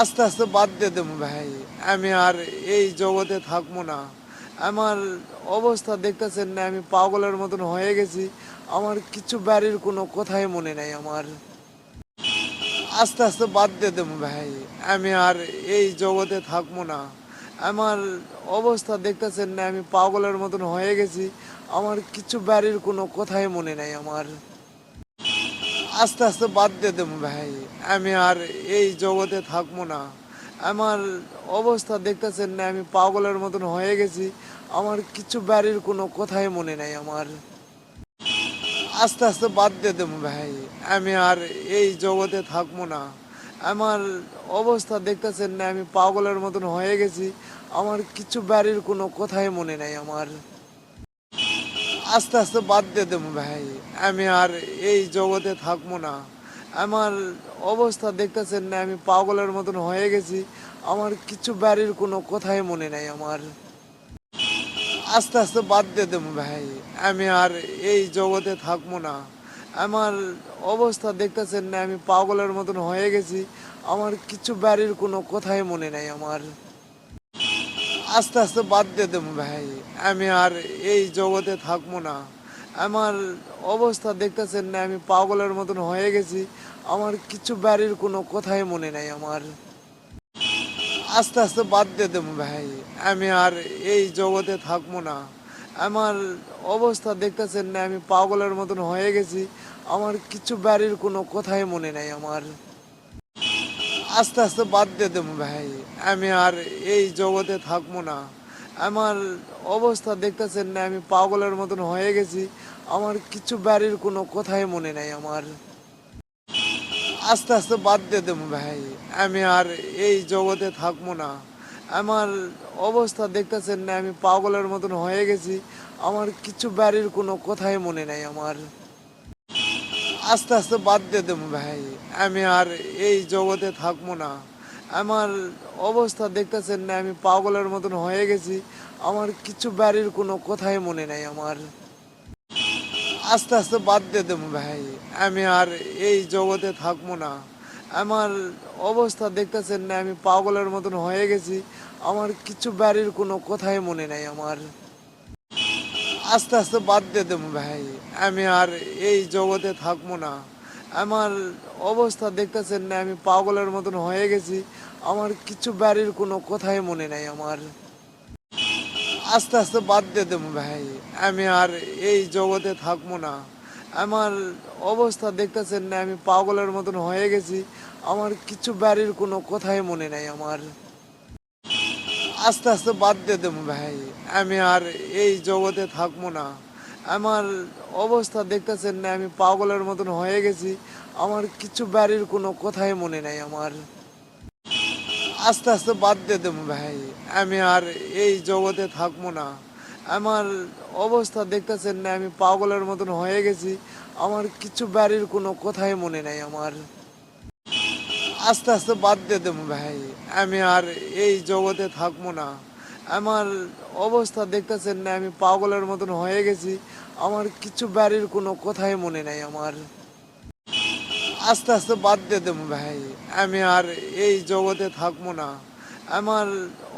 [SPEAKER 1] আস্তে আস্তে বাদ দিয়ে দেবো ভাই। আমি আর এই জগতে থাকবো না। আমার অবস্থা দেখতেছেন না, আমি পাগলের মতন হয়ে গেছি। আমার কিছু বাড়ির কোনো কথাই মনে নাই আমার। আস্তে আস্তে বাদ দিয়ে দেবো ভাই। আমি আর এই জগতে থাকবো না। আমার অবস্থা দেখতেছেন না, আমি পাগলের মতন হয়ে গেছি। আমার কিছু বাড়ির কোনো কথাই মনে নাই আমার। আস্তে আস্তে বাদ দিয়ে দেবো ভাই। আমি আর এই জগতে থাকবো না। আমার অবস্থা দেখতেছেন না, আমি পাগলের মতন হয়ে গেছি। আমার কিছু বাড়ির কোনো কথাই মনে নাই আমার। আস্তে আস্তে বাদ দিয়ে দেবো ভাই। আমি আর এই জগতে থাকবো না। আমার অবস্থা দেখতেছেন না, আমি পাগলের মতন হয়ে গেছি। আমার কিছু বাড়ির কোনো কথাই মনে নাই আমার। আস্তে আস্তে বাদ দিয়ে দেবো ভাই। আমি আর এই জগতে থাকবো না। আমার অবস্থা দেখতেছেন না, আমি পাগলের মতন হয়ে গেছি। আমার কিছু বাড়ির কোনো কথাই মনে নাই আমার। আস্তে আস্তে বাদ দিয়ে দেবো ভাই। আমি আর এই জগতে থাকবো না। আমার অবস্থা দেখতেছেন না, আমি পাগলের মতন হয়ে গেছি। আমার কিছু বাড়ির কোনো কথাই মনে নাই আমার। আস্তে আস্তে বাদ দিয়ে দেবো ভাই। আমি আর এই জগতে থাকবো না। আমার অবস্থা দেখতেছেন না, আমি পাগলের মতন হয়ে গেছি। আমার কিছু বাড়ির কোনো কথাই মনে নাই আমার। আস্তে আস্তে বাদ দিয়ে দেবো ভাই। আমি আর এই জগতে থাকবো না। আমার অবস্থা দেখতেছেন না, আমি পাগলের মতন হয়ে গেছি। আমার কিছু বাড়ির কোনো কথাই মনে নাই আমার। আস্তে আস্তে বাদ দিয়ে দেবো ভাই। আমি আর এই জগতে থাকবো না। আমার অবস্থা দেখতেছেন না, আমি পাগলের মতন হয়ে গেছি। আমার কিছু বাড়ির কোনো কথাই মনে নাই আমার। আস্তে আস্তে বাদ দিয়ে দেবো ভাই। আমি আর এই জগতে থাকবো না। আমার অবস্থা দেখতেছেন না, আমি পাগলের মতন হয়ে গেছি। আমার কিছু বাড়ির কোনো কথাই মনে নাই আমার। আস্তে আস্তে বাদ দিয়ে দেবো ভাই। আমি আর এই জগতে থাকবো না। আমার অবস্থা দেখতেছেন না, আমি পাগলের মতন হয়ে গেছি। আমার কিছু বাড়ির কোনো কথাই মনে নাই আমার। আস্তে আস্তে বাদ দিয়ে দেবো ভাই। আমি আর এই জগতে থাকবো না। আমার অবস্থা দেখতেছেন না, আমি পাগলের মতন হয়ে গেছি। আমার কিছু বাড়ির কোনো কথাই মনে নাই আমার। আস্তে আস্তে বাদ দিয়ে দেবো ভাই। আমি আর এই জগতে থাকবো না। আমার অবস্থা দেখতেছেন না, আমি পাগলের মতন হয়ে গেছি। আমার কিছু বাড়ির কোনো কথাই মনে নাই আমার। আস্তে আস্তে বাদ দিয়ে দেবো ভাই। আমি আর এই জগতে থাকবো না। আমার অবস্থা দেখতেছেন না, আমি পাগলের মতন হয়ে গেছি। আমার কিছু বাড়ির কোনো কথাই মনে নাই আমার। আস্তে আস্তে বাদ দিয়ে দেবো ভাই। আমি আর এই জগতে থাকবো না। আমার অবস্থা দেখতেছেন না, আমি পাগলের মতন হয়ে গেছি। আমার কিছু বাড়ির কোনো কথাই মনে নাই আমার। আস্তে আস্তে বাদ দিয়ে দেবো ভাই। আমি আর এই জগতে থাকবো না। আমার অবস্থা দেখতেছেন না, আমি পাগলের মতন হয়ে গেছি। আমার কিছু বাড়ির কোনো কথাই মনে নাই আমার। আস্তে আস্তে বাদ দিয়ে দেবো ভাই। আমি আর এই জগতে থাকবো না। আমার অবস্থা দেখতেছেন না, আমি পাগলের মতন হয়ে গেছি। আমার কিছু বাড়ির কোনো কথাই মনে নাই আমার। আস্তে আস্তে বাদ দিয়ে দেবো ভাই। আমি আর এই জগতে থাকবো না। আমার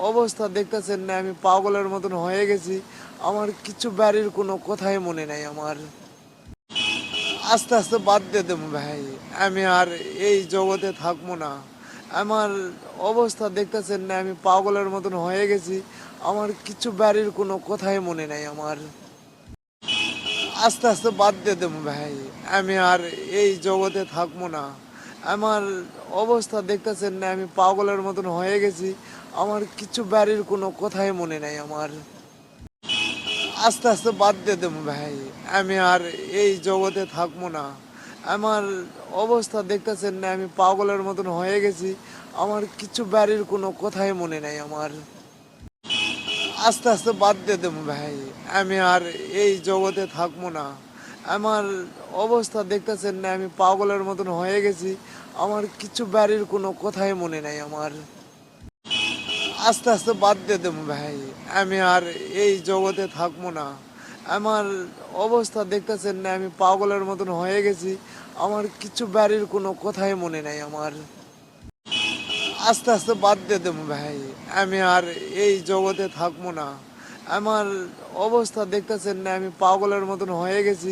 [SPEAKER 1] অবস্থা দেখতেছেন না, আমি পাগলের মতন হয়ে গেছি। আমার কিছু বাড়ির কোনো কথাই মনে নাই আমার। আস্তে আস্তে বাদ দিয়ে দেবো ভাই। আমি আর এই জগতে থাকবো না। আমার অবস্থা দেখতেছেন না, আমি পাগলের মতন হয়ে গেছি। আমার কিছু বাড়ির কোনো কথাই মনে নাই আমার। আস্তে আস্তে বাদ দিয়ে দেবো ভাই। আমি আর এই জগতে থাকবো না। আমার অবস্থা দেখতেছেন না, আমি পাগলের মতন হয়ে গেছি। আমার কিছু বাড়ির কোনো কথাই মনে নাই আমার। আস্তে আস্তে বাদ দিয়ে দেবো ভাই। আমি আর এই জগতে থাকবো না। আমার অবস্থা দেখতেছেন না, আমি পাগলের মতন হয়ে গেছি। আমার কিছু বাড়ির কোনো কথাই মনে নাই আমার। আস্তে আস্তে বাদ দিয়ে দেবো ভাই। আমি আর এই জগতে থাকবো না। আমার অবস্থা দেখতেছেন না, আমি পাগলের মতন হয়ে গেছি। আমার কিছু বাড়ির কোনো কথাই মনে নাই আমার। আস্তে আস্তে বাদ দিয়ে দেবো ভাই। আমি আর এই জগতে থাকবো না। আমার অবস্থা দেখতেছেন না, আমি পাগলের মতন হয়ে গেছি। আমার কিছু বাড়ির কোনো কথাই মনে নাই আমার। আস্তে আস্তে বাদ দিয়ে দেবো ভাই। আমি আর এই জগতে থাকবো না। আমার অবস্থা দেখতেছেন না, আমি পাগলের মতন হয়ে গেছি।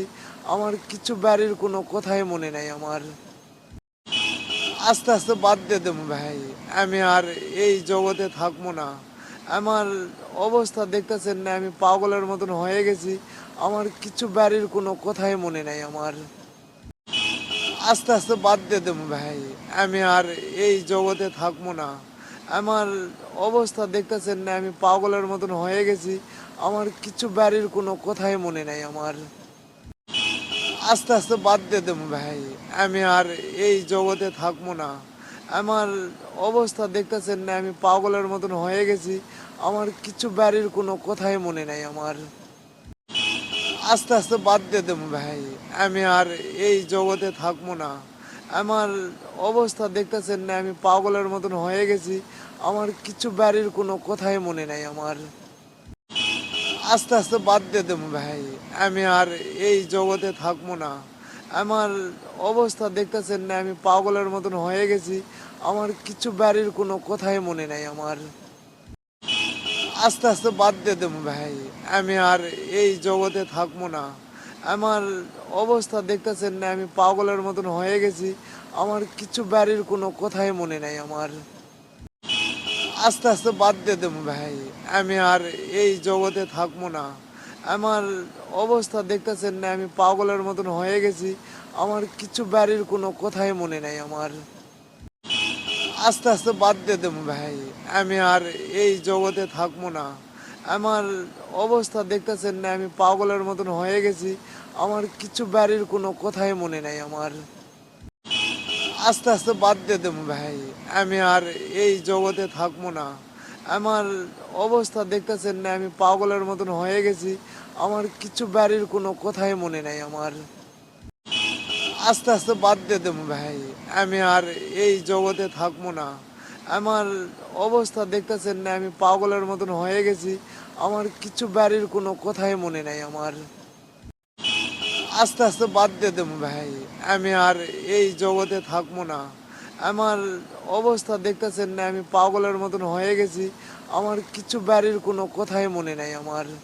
[SPEAKER 1] আমার কিছু বাড়ির কোনো কথাই মনে নাই আমার। আস্তে আস্তে বাদ দিয়ে দেবো ভাই। আমি আর এই জগতে থাকবো না। আমার অবস্থা দেখতেছেন না, আমি পাগলের মতন হয়ে গেছি। আমার কিছু বাড়ির কোনো কথাই মনে নাই আমার। আস্তে আস্তে বাদ দিয়ে দেবো ভাই। আমি আর এই জগতে থাকবো না। আমার অবস্থা দেখতেছেন না, আমি পাগলের মতন হয়ে গেছি। আমার কিছু বাড়ির কোনো কথাই মনে নাই আমার। আস্তে আস্তে বাদ দিয়ে দেবো ভাই। আমি আর এই জগতে থাকবো না। আমার অবস্থা দেখতেছেন না, আমি পাগলের মতন হয়ে গেছি। আমার কিছু বাড়ির কোনো কথাই মনে নাই আমার। আস্তে আস্তে বাদ দিয়ে দেবো ভাই। আমি আর এই জগতে থাকবো না। আমার অবস্থা দেখতেছেন না, আমি পাগলের মতন হয়ে গেছি। আমার কিছু বাড়ির কোনো কথাই মনে নাই আমার। আস্তে আস্তে বাদ দিয়ে দেবো ভাই। আমি আর এই জগতে থাকবো না। আমার অবস্থা দেখতেছেন না, আমি পাগলের মতন হয়ে গেছি। আমার কিছু বাড়ির কোনো কথাই মনে নাই আমার। আস্তে আস্তে বাদ দিয়ে দেবো ভাই। আমি আর এই জগতে থাকবো না। আমার অবস্থা দেখতেছেন না, আমি পাগলের মতন হয়ে গেছি। আমার কিছু বাড়ির কোনো কথাই মনে নাই আমার। আস্তে আস্তে বাদ দিয়ে দেবো ভাই। আমি আর এই জগতে থাকবো না। আমার অবস্থা দেখতেছেন না, আমি পাগলের মতন হয়ে গেছি। আমার কিছু বাড়ির কোনো কথাই মনে নাই আমার। আস্তে আস্তে বাদ দিয়ে দেবো ভাই। আমি আর এই জগতে থাকবো না। আমার অবস্থা দেখতেছেন না, আমি পাগলের মতন হয়ে গেছি। আমার কিছু বাড়ির কোনো কথাই মনে নাই আমার। আস্তে আস্তে বাদ দিয়ে দেবো ভাই। আমি আর এই জগতে থাকবো না। আমার অবস্থা দেখতেছেন না, আমি পাগলের মতন হয়ে গেছি। আমার কিছু বাড়ির কোনো কথাই মনে নাই আমার। আস্তে আস্তে বাদ দিয়ে দেবো ভাই। আমি আর এই জগতে থাকবো না। আমার অবস্থা দেখতেছেন না, আমি পাগলের মতন হয়ে গেছি। আমার কিছু বাড়ির কোনো কথাই মনে নাই আমার। আস্তে আস্তে বাদ দিয়ে দেবো ভাই। আমি আর এই জগতে থাকবো না। আমার অবস্থা দেখতেছেন না, আমি পাগলের মতন হয়ে গেছি। আমার কিছু বাড়ির কোনো কথাই মনে নাই আমার।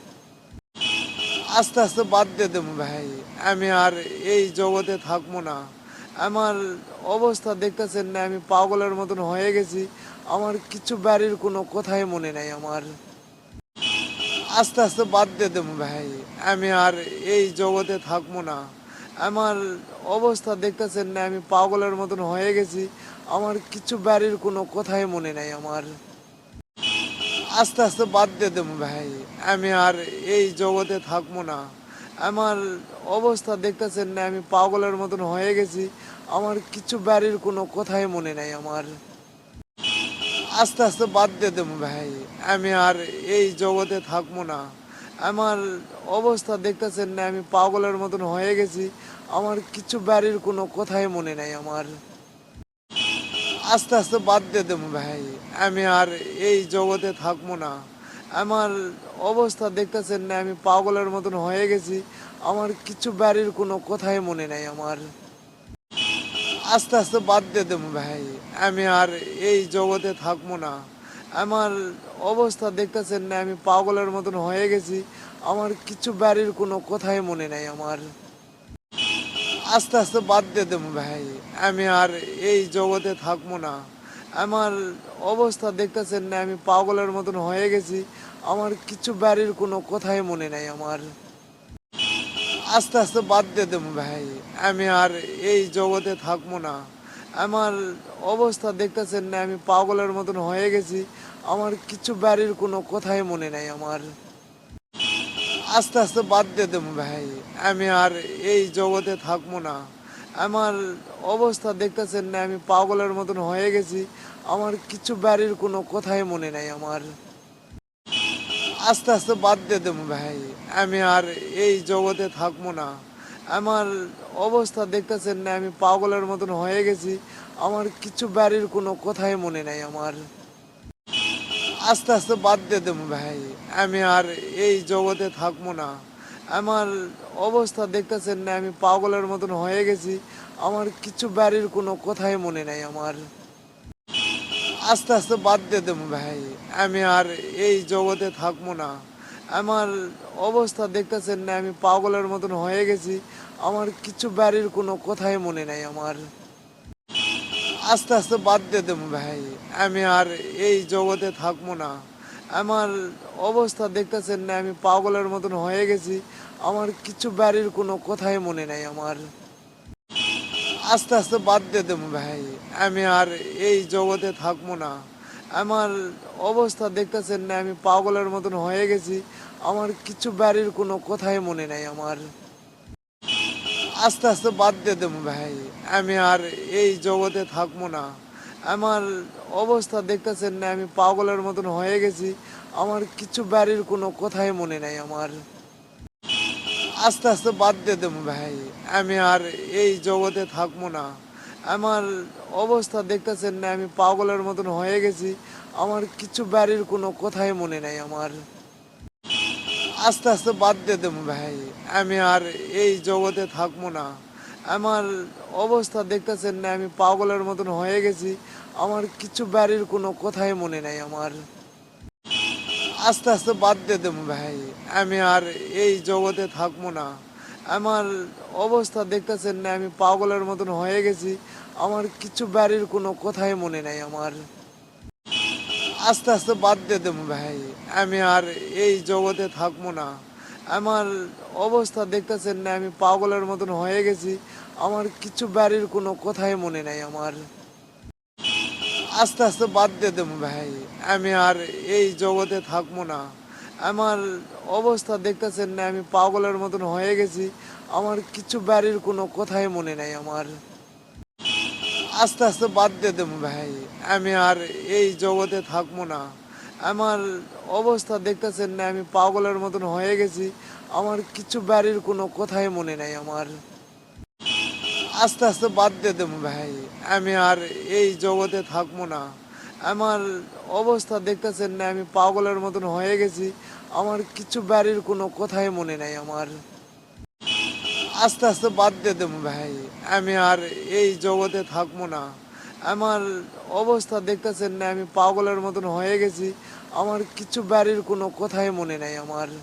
[SPEAKER 1] আস্তে আস্তে বাদ দিয়ে দেবো ভাই। আমি আর এই জগতে থাকবো না। আমার অবস্থা দেখতেছেন না, আমি পাগলের মতন হয়ে গেছি। আমার কিছু বাড়ির কোনো কথাই মনে নাই আমার। আস্তে আস্তে বাদ দিয়ে দেবো ভাই। আমি আর এই জগতে থাকবো না। আমার অবস্থা দেখতেছেন না, আমি পাগলের মতন হয়ে গেছি। আমার কিছু বাড়ির কোনো কথাই মনে নাই আমার। আস্তে আস্তে বাদ দিয়ে দেবো ভাই। আমি আর এই জগতে থাকবো না। আমার অবস্থা দেখতেছেন না, আমি পাগলের মতন হয়ে গেছি। আমার কিছু বাড়ির কোনো কথাই মনে নাই আমার। আস্তে আস্তে বাদ দিয়ে দেবো ভাই। আমি আর এই জগতে থাকবো না। আমার অবস্থা দেখতেছেন না, আমি পাগলের মতন হয়ে গেছি। আমার কিছু বাড়ির কোনো কথাই মনে নাই আমার। আস্তে আস্তে বাদ দিয়ে দেবো ভাই। আমি আর এই জগতে থাকবো না। আমার অবস্থা দেখতেছেন না, আমি পাগলের মতন হয়ে গেছি। আমার কিছু বাড়ির কোনো কথাই মনে নাই আমার। আস্তে আস্তে বাদ দিয়ে দেবো ভাই। আমি আর এই জগতে থাকবো না। আমার অবস্থা দেখতেছেন না, আমি পাগলের মতন হয়ে গেছি। আমার কিছু বাড়ির কোনো কথাই মনে নাই আমার। আস্তে আস্তে বাদ দিয়ে দেবো ভাই। আমি আর এই জগতে থাকবো না। আমার অবস্থা দেখতেছেন না, আমি পাগলের মতন হয়ে গেছি। আমার কিছু বাড়ির কোনো কথাই মনে নাই আমার। আস্তে আস্তে বাদ দিয়ে দেবো ভাই। আমি আর এই জগতে থাকবো না। আমার অবস্থা দেখতেছেন না, আমি পাগলের মতন হয়ে গেছি। আমার কিছু বাড়ির কোনো কথাই মনে নাই আমার। আস্তে আস্তে বাদ দিয়ে দেবো ভাই। আমি আর এই জগতে থাকবো না। আমার অবস্থা দেখতেছেন না, আমি পাগলের মতন হয়ে গেছি। আমার কিছু বাড়ির কোনো কথাই মনে নাই আমার। আস্তে আস্তে বাদ দিয়ে দেবো ভাই। আমি আর এই জগতে থাকবো না। আমার অবস্থা দেখতেছেন না, আমি পাগলের মতন হয়ে গেছি। আমার কিছু বাড়ির কোনো কথাই মনে নাই আমার। আস্তে আস্তে বাদ দিয়ে দেবো ভাই। আমি আর এই জগতে থাকবো না। আমার অবস্থা দেখতেছেন না, আমি পাগলের মতন হয়ে গেছি। আমার কিছু বাড়ির কোনো কথাই মনে নাই আমার। আস্তে আস্তে বাদ দিয়ে দেবো ভাই। আমি আর এই জগতে থাকবো না। আমার অবস্থা দেখতেছেন না, আমি পাগলের মতন হয়ে গেছি। আমার কিছু বাড়ির কোনো কথাই মনে নাই আমার। আস্তে আস্তে বাদ দিয়ে দেবো ভাই। আমি আর এই জগতে থাকবো না। আমার অবস্থা দেখতেছেন না, আমি পাগলের মতন হয়ে গেছি। আমার কিছু বাড়ির কোনো কথাই মনে নাই আমার। আস্তে আস্তে বাদ দিয়ে দেবো ভাই। আমি আর এই জগতে থাকবো না। আমার অবস্থা দেখতেছেন না, আমি পাগলের মতন হয়ে গেছি। আমার কিছু বাড়ির কোনো কথাই মনে নাই আমার। আস্তে আস্তে বাদ দিয়ে দেবো ভাই। আমি আর এই জগতে থাকবো না। আমার অবস্থা দেখতেছেন না, আমি পাগলের মতন হয়ে গেছি। আমার কিছু বাড়ির কোনো কথাই মনে নাই আমার। আস্তে আস্তে বাদ দিয়ে দেবো ভাই। আমি আর এই জগতে থাকবো না। আমার অবস্থা দেখতেছেন না, আমি পাগলের মতন হয়ে গেছি। আমার কিছু বাড়ির কোনো কথাই মনে নাই আমার। আস্তে আস্তে বাদ দিয়ে দেবো ভাই। আমি আর এই জগতে থাকবো না। আমার অবস্থা দেখতেছেন না, আমি পাগলের মতন হয়ে গেছি। আমার কিছু বাড়ির কোনো কথাই মনে নাই আমার। আস্তে আস্তে বাদ দিয়ে দেবো ভাই। আমি আর এই জগতে থাকবো না। আমার অবস্থা দেখতেছেন না, আমি পাগলের মতন হয়ে গেছি। আমার কিছু বাড়ির কোনো কথাই মনে নাই আমার। আস্তে আস্তে বাদ দিয়ে দেবো ভাই। আমি আর এই জগতে থাকবো না। আমার অবস্থা দেখতেছেন না, আমি পাগলের মতন হয়ে গেছি। আমার কিছু বাড়ির কোনো কথাই মনে নাই আমার। আস্তে আস্তে বাদ দিয়ে দেবো ভাই। আমি আর এই জগতে থাকবো না। আমার অবস্থা দেখতেছেন না, আমি পাগলের মতন হয়ে গেছি। আমার কিছু বাড়ির কোনো কথাই মনে নাই আমার। আস্তে আস্তে বাদ দিয়ে দেবো ভাই। আমি আর এই জগতে থাকবো না। আমার অবস্থা দেখতেছেন না, আমি পাগলের মতন হয়ে গেছি। আমার কিছু বাড়ির কোনো কথাই মনে নাই আমার। আস্তে আস্তে বাদ দিয়ে দেবো ভাই। আমি আর এই জগতে থাকবো না। আমার অবস্থা দেখতেছেন না, আমি পাগলের মতন হয়ে গেছি। আমার কিছু বাড়ির কোনো কথাই মনে নাই আমার। আস্তে আস্তে বাদ দিয়ে দেবো ভাই। আমি আর এই জগতে থাকবো না। আমার অবস্থা দেখতেছেন না, আমি পাগলের মতন হয়ে গেছি। আমার কিছু বাড়ির কোনো কথাই মনে নাই আমার।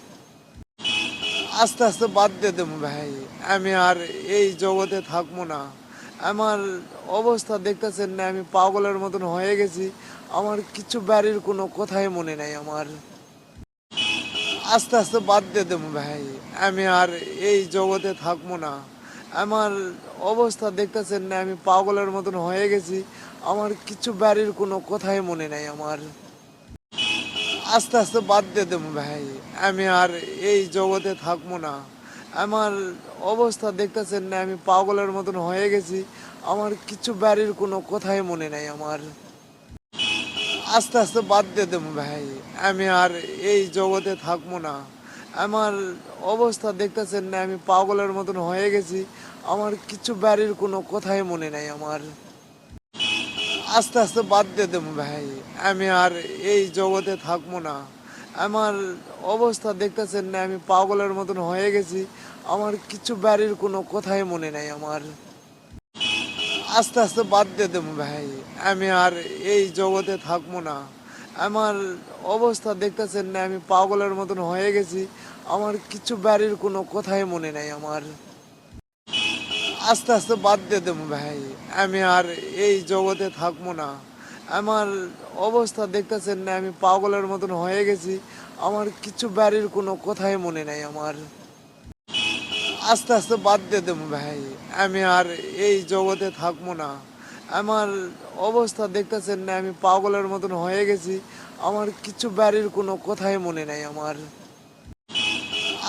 [SPEAKER 1] আস্তে আস্তে বাদ দিয়ে দেবো ভাই। আমি আর এই জগতে থাকবো না। আমার অবস্থা দেখতেছেন না, আমি পাগলের মতন হয়ে গেছি। আমার কিছু বাড়ির কোনো কথাই মনে নাই আমার। আস্তে আস্তে বাদ দিয়ে দেবো ভাই। আমি আর এই জগতে থাকবো না। আমার অবস্থা দেখতেছেন না, আমি পাগলের মতন হয়ে গেছি। আমার কিছু বাড়ির কোনো কথাই মনে নাই আমার। আস্তে আস্তে বাদ দিয়ে দেবো ভাই। আমি আর এই জগতে থাকবো না। আমার অবস্থা দেখতেছেন না, আমি পাগলের মতন হয়ে গেছি। আমার কিছু বাড়ির কোনো কথাই মনে নাই আমার। আস্তে আস্তে বাদ দিয়ে দেবো ভাই। আমি আর এই জগতে থাকবো না। আমার অবস্থা দেখতেছেন না, আমি পাগলের মতন হয়ে গেছি। আমার কিছু বাড়ির কোনো কথাই মনে নাই আমার। আস্তে আস্তে বাদ দিয়ে দেবো ভাই। আমি আর এই জগতে থাকবো না। আমার অবস্থা দেখতেছেন না, আমি পাগলের মতন হয়ে গেছি। আমার কিছু বাড়ির কোনো কথাই মনে নাই আমার। আস্তে আস্তে বাদ দিয়ে দেবো ভাই। আমি আর এই জগতে থাকবো না। আমার অবস্থা দেখতেছেন না, আমি পাগলের মতন হয়ে গেছি। আমার কিছু বাড়ির কোনো কথাই মনে নাই আমার। আস্তে আস্তে বাদ দিয়ে দেবো ভাই। আমি আর এই জগতে থাকবো না। আমার অবস্থা দেখতেছেন না, আমি পাগলের মতন হয়ে গেছি। আমার কিছু বাড়ির কোনো কথাই মনে নাই আমার। আস্তে আস্তে বাদ দিয়ে দেবো ভাই। আমি আর এই জগতে থাকবো না। আমার অবস্থা দেখতেছেন না, আমি পাগলের মতন হয়ে গেছি। আমার কিছু বাড়ির কোনো কথাই মনে নাই আমার।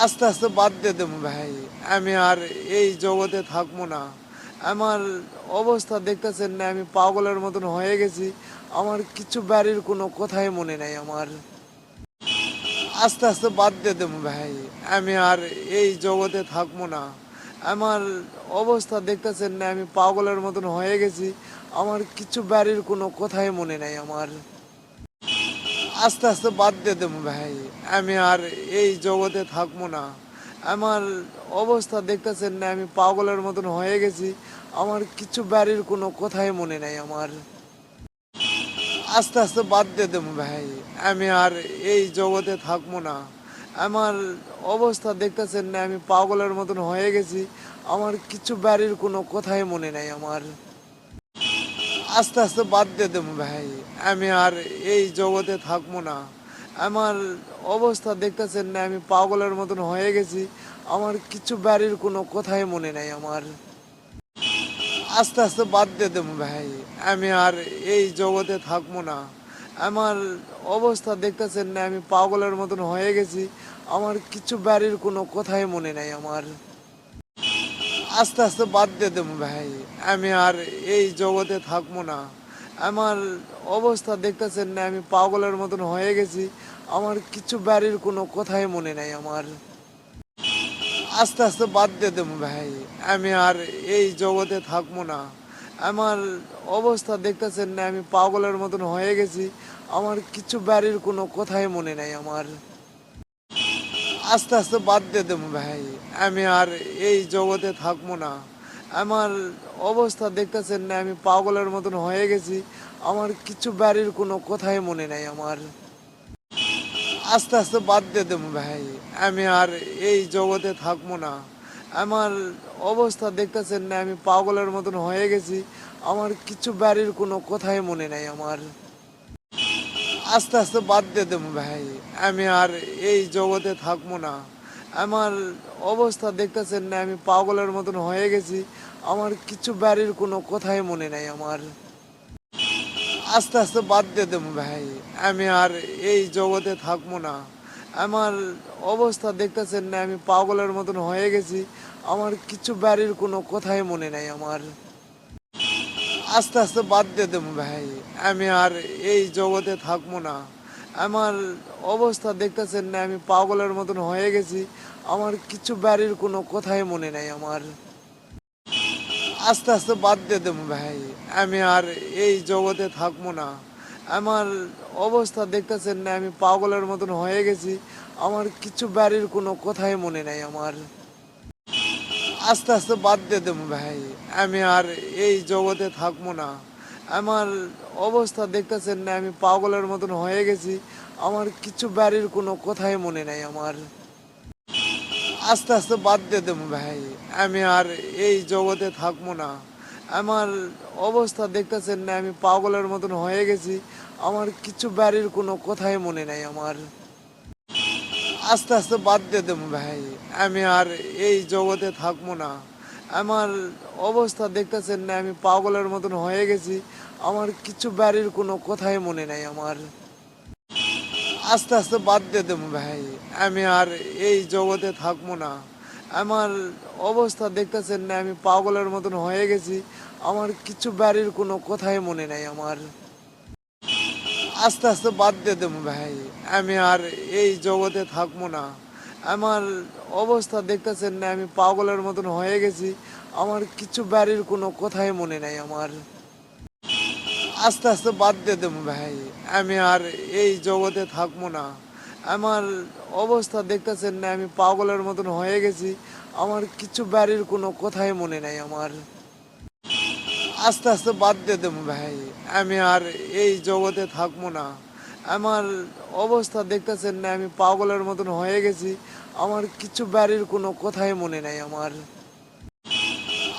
[SPEAKER 1] আস্তে আস্তে বাদ দিয়ে দেবো ভাই। আমি আর এই জগতে থাকবো না। আমার অবস্থা দেখতেছেন না, আমি পাগলের মতন হয়ে গেছি। আমার কিছু বাড়ির কোনো কথাই মনে নাই আমার। আস্তে আস্তে বাদ দিয়ে দেবো ভাই। আমি আর এই জগতে থাকবো না। আমার অবস্থা দেখতেছেন না, আমি পাগলের মতন হয়ে গেছি। আমার কিছু বাড়ির কোনো কথাই মনে নাই আমার। আস্তে আস্তে বাদ দিয়ে দেবো ভাই। আমি আর এই জগতে থাকবো না। আমার অবস্থা দেখতেছেন না, আমি পাগলের মতন হয়ে গেছি। আমার কিছু বাড়ির কোনো কথাই মনে নাই আমার। আস্তে আস্তে বাদ দিয়ে দেবো ভাই। আমি আর এই জগতে থাকবো না। আমার অবস্থা দেখতেছেন না, আমি পাগলের মতন হয়ে গেছি। আমার কিছু বাড়ির কোনো কথাই মনে নাই আমার। আস্তে আস্তে বাদ দিয়ে দেবো ভাই। আমি আর এই জগতে থাকবো না। আমার অবস্থা দেখতেছেন না, আমি পাগলের মতন হয়ে গেছি। আমার কিছু বাড়ির কোনো কথাই মনে নাই আমার। আস্তে আস্তে বাদ দিয়ে দেবো ভাই। আমি আর এই জগতে থাকবো না। আমার অবস্থা দেখতেছেন না, আমি পাগলের মতন হয়ে গেছি। আমার কিছু বাড়ির কোনো কথাই মনে নাই আমার। আস্তে আস্তে বাদ দিয়ে দেবো ভাই। আমি আর এই জগতে থাকবো না। আমার অবস্থা দেখতেছেন না, আমি পাগলের মতন হয়ে গেছি। আমার কিছু বাড়ির কোনো কথাই মনে নাই আমার। আস্তে আস্তে বাদ দিয়ে দেবো ভাই। আমি আর এই জগতে থাকবো না। আমার অবস্থা দেখতেছেন না, আমি পাগলের মতন হয়ে গেছি। আমার কিছু বাড়ির কোনো কথাই মনে নাই আমার। আস্তে আস্তে বাদ দিয়ে দেবো ভাই। আমি আর এই জগতে থাকবো না। আমার অবস্থা দেখতেছেন না, আমি পাগলের মতন হয়ে গেছি। আমার কিছু বাড়ির কোনো কথাই মনে নাই আমার। আস্তে আস্তে বাদ দিয়ে দেবো ভাই। আমি আর এই জগতে থাকবো না। আমার অবস্থা দেখতেছেন না, আমি পাগলের মতন হয়ে গেছি। আমার কিছু বাড়ির কোনো কথাই মনে নাই আমার। আস্তে আস্তে বাদ দিয়ে দেবো ভাই। আমি আর এই জগতে থাকবো না। আমার অবস্থা দেখতেছেন না, আমি পাগলের মতন হয়ে গেছি। আমার কিছু বাড়ির কোনো কথাই মনে নাই আমার। আস্তে আস্তে বাদ দিয়ে দেবো ভাই। আমি আর এই জগতে থাকবো না। আমার অবস্থা দেখতেছেন না, আমি পাগলের মতন হয়ে গেছি। আমার কিছু বাড়ির কোনো কথাই মনে নাই আমার। আস্তে আস্তে বাদ দিয়ে দেবো ভাই। আমি আর এই জগতে থাকবো না। আমার অবস্থা দেখতেছেন না, আমি পাগলের মতন হয়ে গেছি। আমার কিছু বাড়ির কোনো কথাই মনে নাই আমার। আস্তে আস্তে বাদ দিয়ে দেবো ভাই। আমি আর এই জগতে থাকবো না। আমার অবস্থা দেখতেছেন না, আমি পাগলের মতন হয়ে গেছি। আমার কিছু বাড়ির কোনো কথাই মনে নাই আমার। আস্তে আস্তে বাদ দিয়ে দেবো ভাই। আমি আর এই জগতে থাকবো না। আমার অবস্থা দেখতেছেন না, আমি পাগলের মতন হয়ে গেছি। আমার কিছু বাড়ির কোনো কথাই মনে নাই আমার। আস্তে আস্তে বাদ দিয়ে দেবো ভাই। আমি আর এই জগতে থাকবো না। আমার অবস্থা দেখতেছেন না, আমি পাগলের মতন হয়ে গেছি। আমার কিছু বাড়ির কোনো কথাই মনে নাই আমার। আস্তে আস্তে বাদ দিয়ে দেবো ভাই। আমি আর এই জগতে থাকবো না। আমার অবস্থা দেখতেছেন না, আমি পাগলের মতন হয়ে গেছি। আমার কিছু বাড়ির কোনো কথাই মনে নাই আমার। আস্তে আস্তে বাদ দিয়ে দেবো ভাই। আমি আর এই জগতে থাকবো না। আমার অবস্থা দেখতেছেন না, আমি পাগলের মতন হয়ে গেছি। আমার কিছু বাড়ির কোনো কথাই মনে নাই আমার। আস্তে আস্তে বাদ দিয়ে দেবো ভাই। আমি আর এই জগতে থাকবো না। আমার অবস্থা দেখতেছেন না, আমি পাগলের মতন হয়ে গেছি। আমার কিছু বাড়ির কোনো কথাই মনে নাই আমার। আস্তে আস্তে বাদ দিয়ে দেবো ভাই। আমি আর এই জগতে থাকবো না। আমার অবস্থা দেখতেছেন না, আমি পাগলের মতন হয়ে গেছি। আমার কিছু বাড়ির কোনো কথাই মনে নাই আমার। আস্তে আস্তে বাদ দিয়ে দেবো ভাই। আমি আর এই জগতে থাকবো না। আমার অবস্থা দেখতেছেন না, আমি পাগলের মতন হয়ে গেছি। আমার কিছু বাড়ির কোনো কথাই মনে নাই আমার।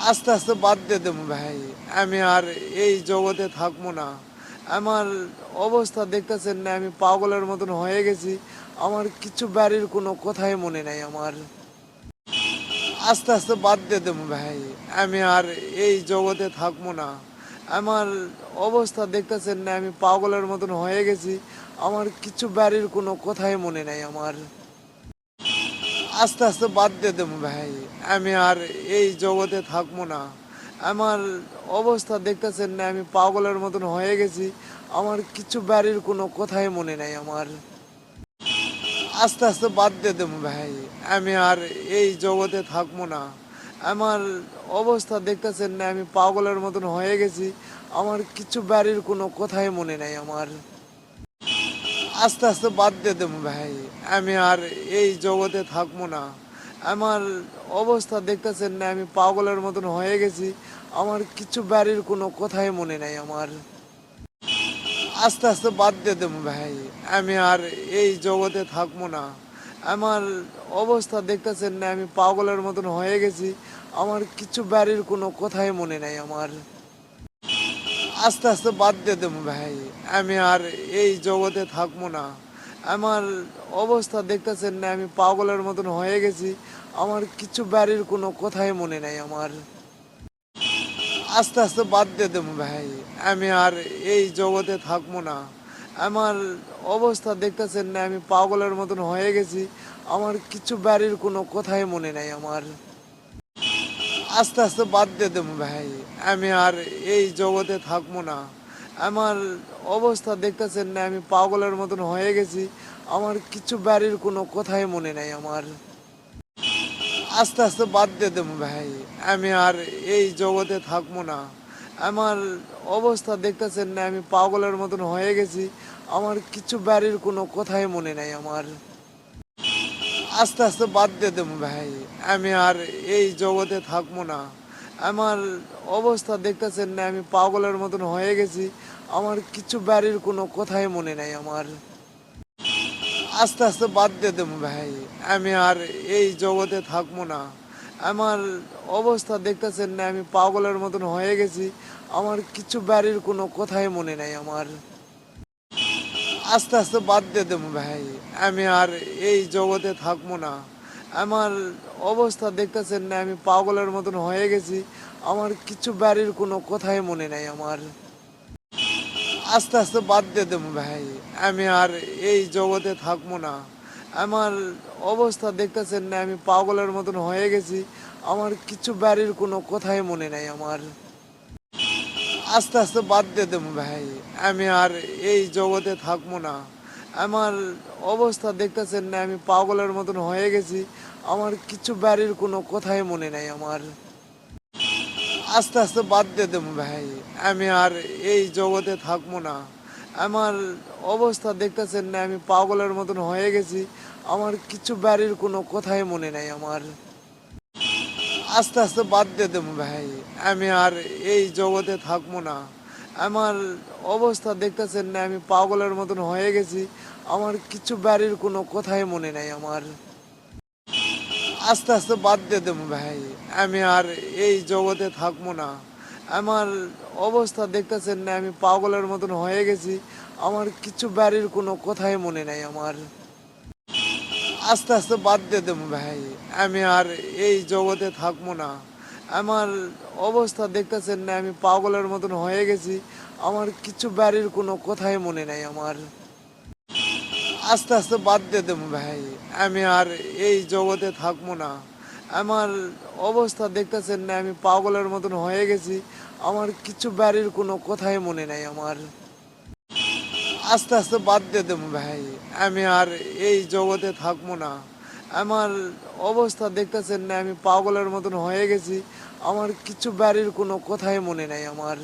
[SPEAKER 1] আস্তে আস্তে বাদ দিয়ে দেবো ভাই। আমি আর এই জগতে থাকবো না। আমার অবস্থা দেখতেছেন না, আমি পাগলের মতন হয়ে গেছি। আমার কিছু বাড়ির কোনো কথাই মনে নাই আমার। আস্তে আস্তে বাদ দিয়ে দেবো ভাই। আমি আর এই জগতে থাকবো না। আমার অবস্থা দেখতেছেন না, আমি পাগলের মতন হয়ে গেছি। আমার কিছু বাড়ির কোনো কথাই মনে নাই আমার। আস্তে আস্তে বাদ দিয়ে দেবো ভাই। আমি আর এই জগতে থাকবো না। আমার অবস্থা দেখতেছেন না, আমি পাগলের মতন হয়ে গেছি। আমার কিছু বাড়ির কোনো কথাই মনে নাই আমার। আস্তে আস্তে বাদ দিয়ে দেবো ভাই। আমি আর এই জগতে থাকবো না। আমার অবস্থা দেখতেছেন না, আমি পাগলের মতন হয়ে গেছি। আমার কিছু বাড়ির কোনো কথাই মনে নাই আমার। আস্তে আস্তে বাদ দিয়ে দেবো ভাই। আমি আর এই জগতে থাকবো না। আমার অবস্থা দেখতেছেন না, আমি পাগলের মতন হয়ে গেছি। আমার কিছু বাড়ির কোনো কথাই মনে নাই আমার। আস্তে আস্তে বাদ দিয়ে দেবো ভাই। আমি আর এই জগতে থাকবো না। আমার অবস্থা দেখতেছেন না, আমি পাগলের মতন হয়ে গেছি। আমার কিছু বাড়ির কোনো কথাই মনে নাই আমার। আস্তে আস্তে বাদ দিয়ে দেবো ভাই। আমি আর এই জগতে থাকবো না। আমার অবস্থা দেখতেছেন না, আমি পাগলের মতন হয়ে গেছি। আমার কিছু বাড়ির কোনো কথাই মনে নাই আমার। আস্তে আস্তে বাদ দিয়ে দেবো ভাই। আমি আর এই জগতে থাকবো না। আমার অবস্থা দেখতেছেন না, আমি পাগলের মতন হয়ে গেছি। আমার কিছু বাড়ির কোনো কথাই মনে নাই আমার। আস্তে আস্তে বাদ দিয়ে দেবো ভাই। আমি আর এই জগতে থাকবো না। আমার অবস্থা দেখতেছেন না, আমি পাগলের মতন হয়ে গেছি। আমার কিছু বাড়ির কোনো কথাই মনে নাই আমার। আস্তে আস্তে বাদ দিয়ে দেবো ভাই। আমি আর এই জগতে থাকবো না। আমার অবস্থা দেখতেছেন না, আমি পাগলের মতন হয়ে গেছি। আমার কিছু বাড়ির কোনো কথাই মনে নাই আমার। আস্তে আস্তে বাদ দিয়ে দেবো ভাই। আমি আর এই জগতে থাকবো না। আমার অবস্থা দেখতেছেন না, আমি পাগলের মতন হয়ে গেছি। আমার কিছু বাড়ির কোনো কথাই মনে নাই আমার। আস্তে আস্তে বাদ দিয়ে দেবো ভাই। আমি আর এই জগতে থাকবো না। আমার অবস্থা দেখতেছেন না, আমি পাগলের মতন হয়ে গেছি। আমার কিছু বাড়ির কোনো কথাই মনে নাই আমার। আস্তে আস্তে বাদ দিয়ে দেবো ভাই। আমি আর এই জগতে থাকবো না। আমার অবস্থা দেখতেছেন না, আমি পাগলের মতন হয়ে গেছি। আমার কিছু বাড়ির কোনো কথাই মনে নাই আমার। আস্তে আস্তে বাদ দিয়ে দেবো ভাই। আমি আর এই জগতে থাকবো না। আমার অবস্থা দেখতেছেন না, আমি পাগলের মতন হয়ে গেছি। আমার কিছু বাড়ির কোনো কথাই মনে নাই আমার। আস্তে আস্তে বাদ দিয়ে দেবো ভাই। আমি আর এই জগতে থাকবো না। আমার অবস্থা দেখতেছেন না, আমি পাগলের মতন হয়ে গেছি। আমার কিছু বাড়ির কোনো কথাই মনে নাই আমার। আস্তে আস্তে বাদ দিয়ে দেবো ভাই। আমি আর এই জগতে থাকবো না। আমার অবস্থা দেখতেছেন না, আমি পাগলের মতন হয়ে গেছি। আমার কিছু বাড়ির কোনো কথাই মনে নাই আমার। আস্তে আস্তে বাদ দিয়ে দেবো ভাই। আমি আর এই জগতে থাকবো না। আমার অবস্থা দেখতেছেন না, আমি পাগলের মতন হয়ে গেছি। আমার কিছু বাড়ির কোনো কথাই মনে নাই আমার। আস্তে আস্তে বাদ দিয়ে দেবো ভাই। আমি আর এই জগতে থাকবো না। আমার অবস্থা দেখতেছেন না, আমি পাগলের মতন হয়ে গেছি। আমার কিছু বাড়ির কোনো কথাই মনে নাই আমার। আস্তে আস্তে বাদ দিয়ে দেবো ভাই। আমি আর এই জগতে থাকবো না। আমার অবস্থা দেখতেছেন না, আমি পাগলের মতন হয়ে গেছি। আমার কিছু বাড়ির কোনো কথাই মনে নাই আমার। আস্তে আস্তে বাদ দিয়ে দেবো ভাই। আমি আর এই জগতে থাকবো না। আমার অবস্থা দেখতেছেন না, আমি পাগলের মতন হয়ে গেছি। আমার কিছু বাড়ির কোনো কথাই মনে নাই আমার। আস্তে আস্তে বাদ দিয়ে দেবো ভাই। আমি আর এই জগতে থাকবো না। আমার অবস্থা দেখতেছেন না, আমি পাগলের মতন হয়ে গেছি। আমার কিছু বাড়ির কোনো কথাই মনে নাই আমার।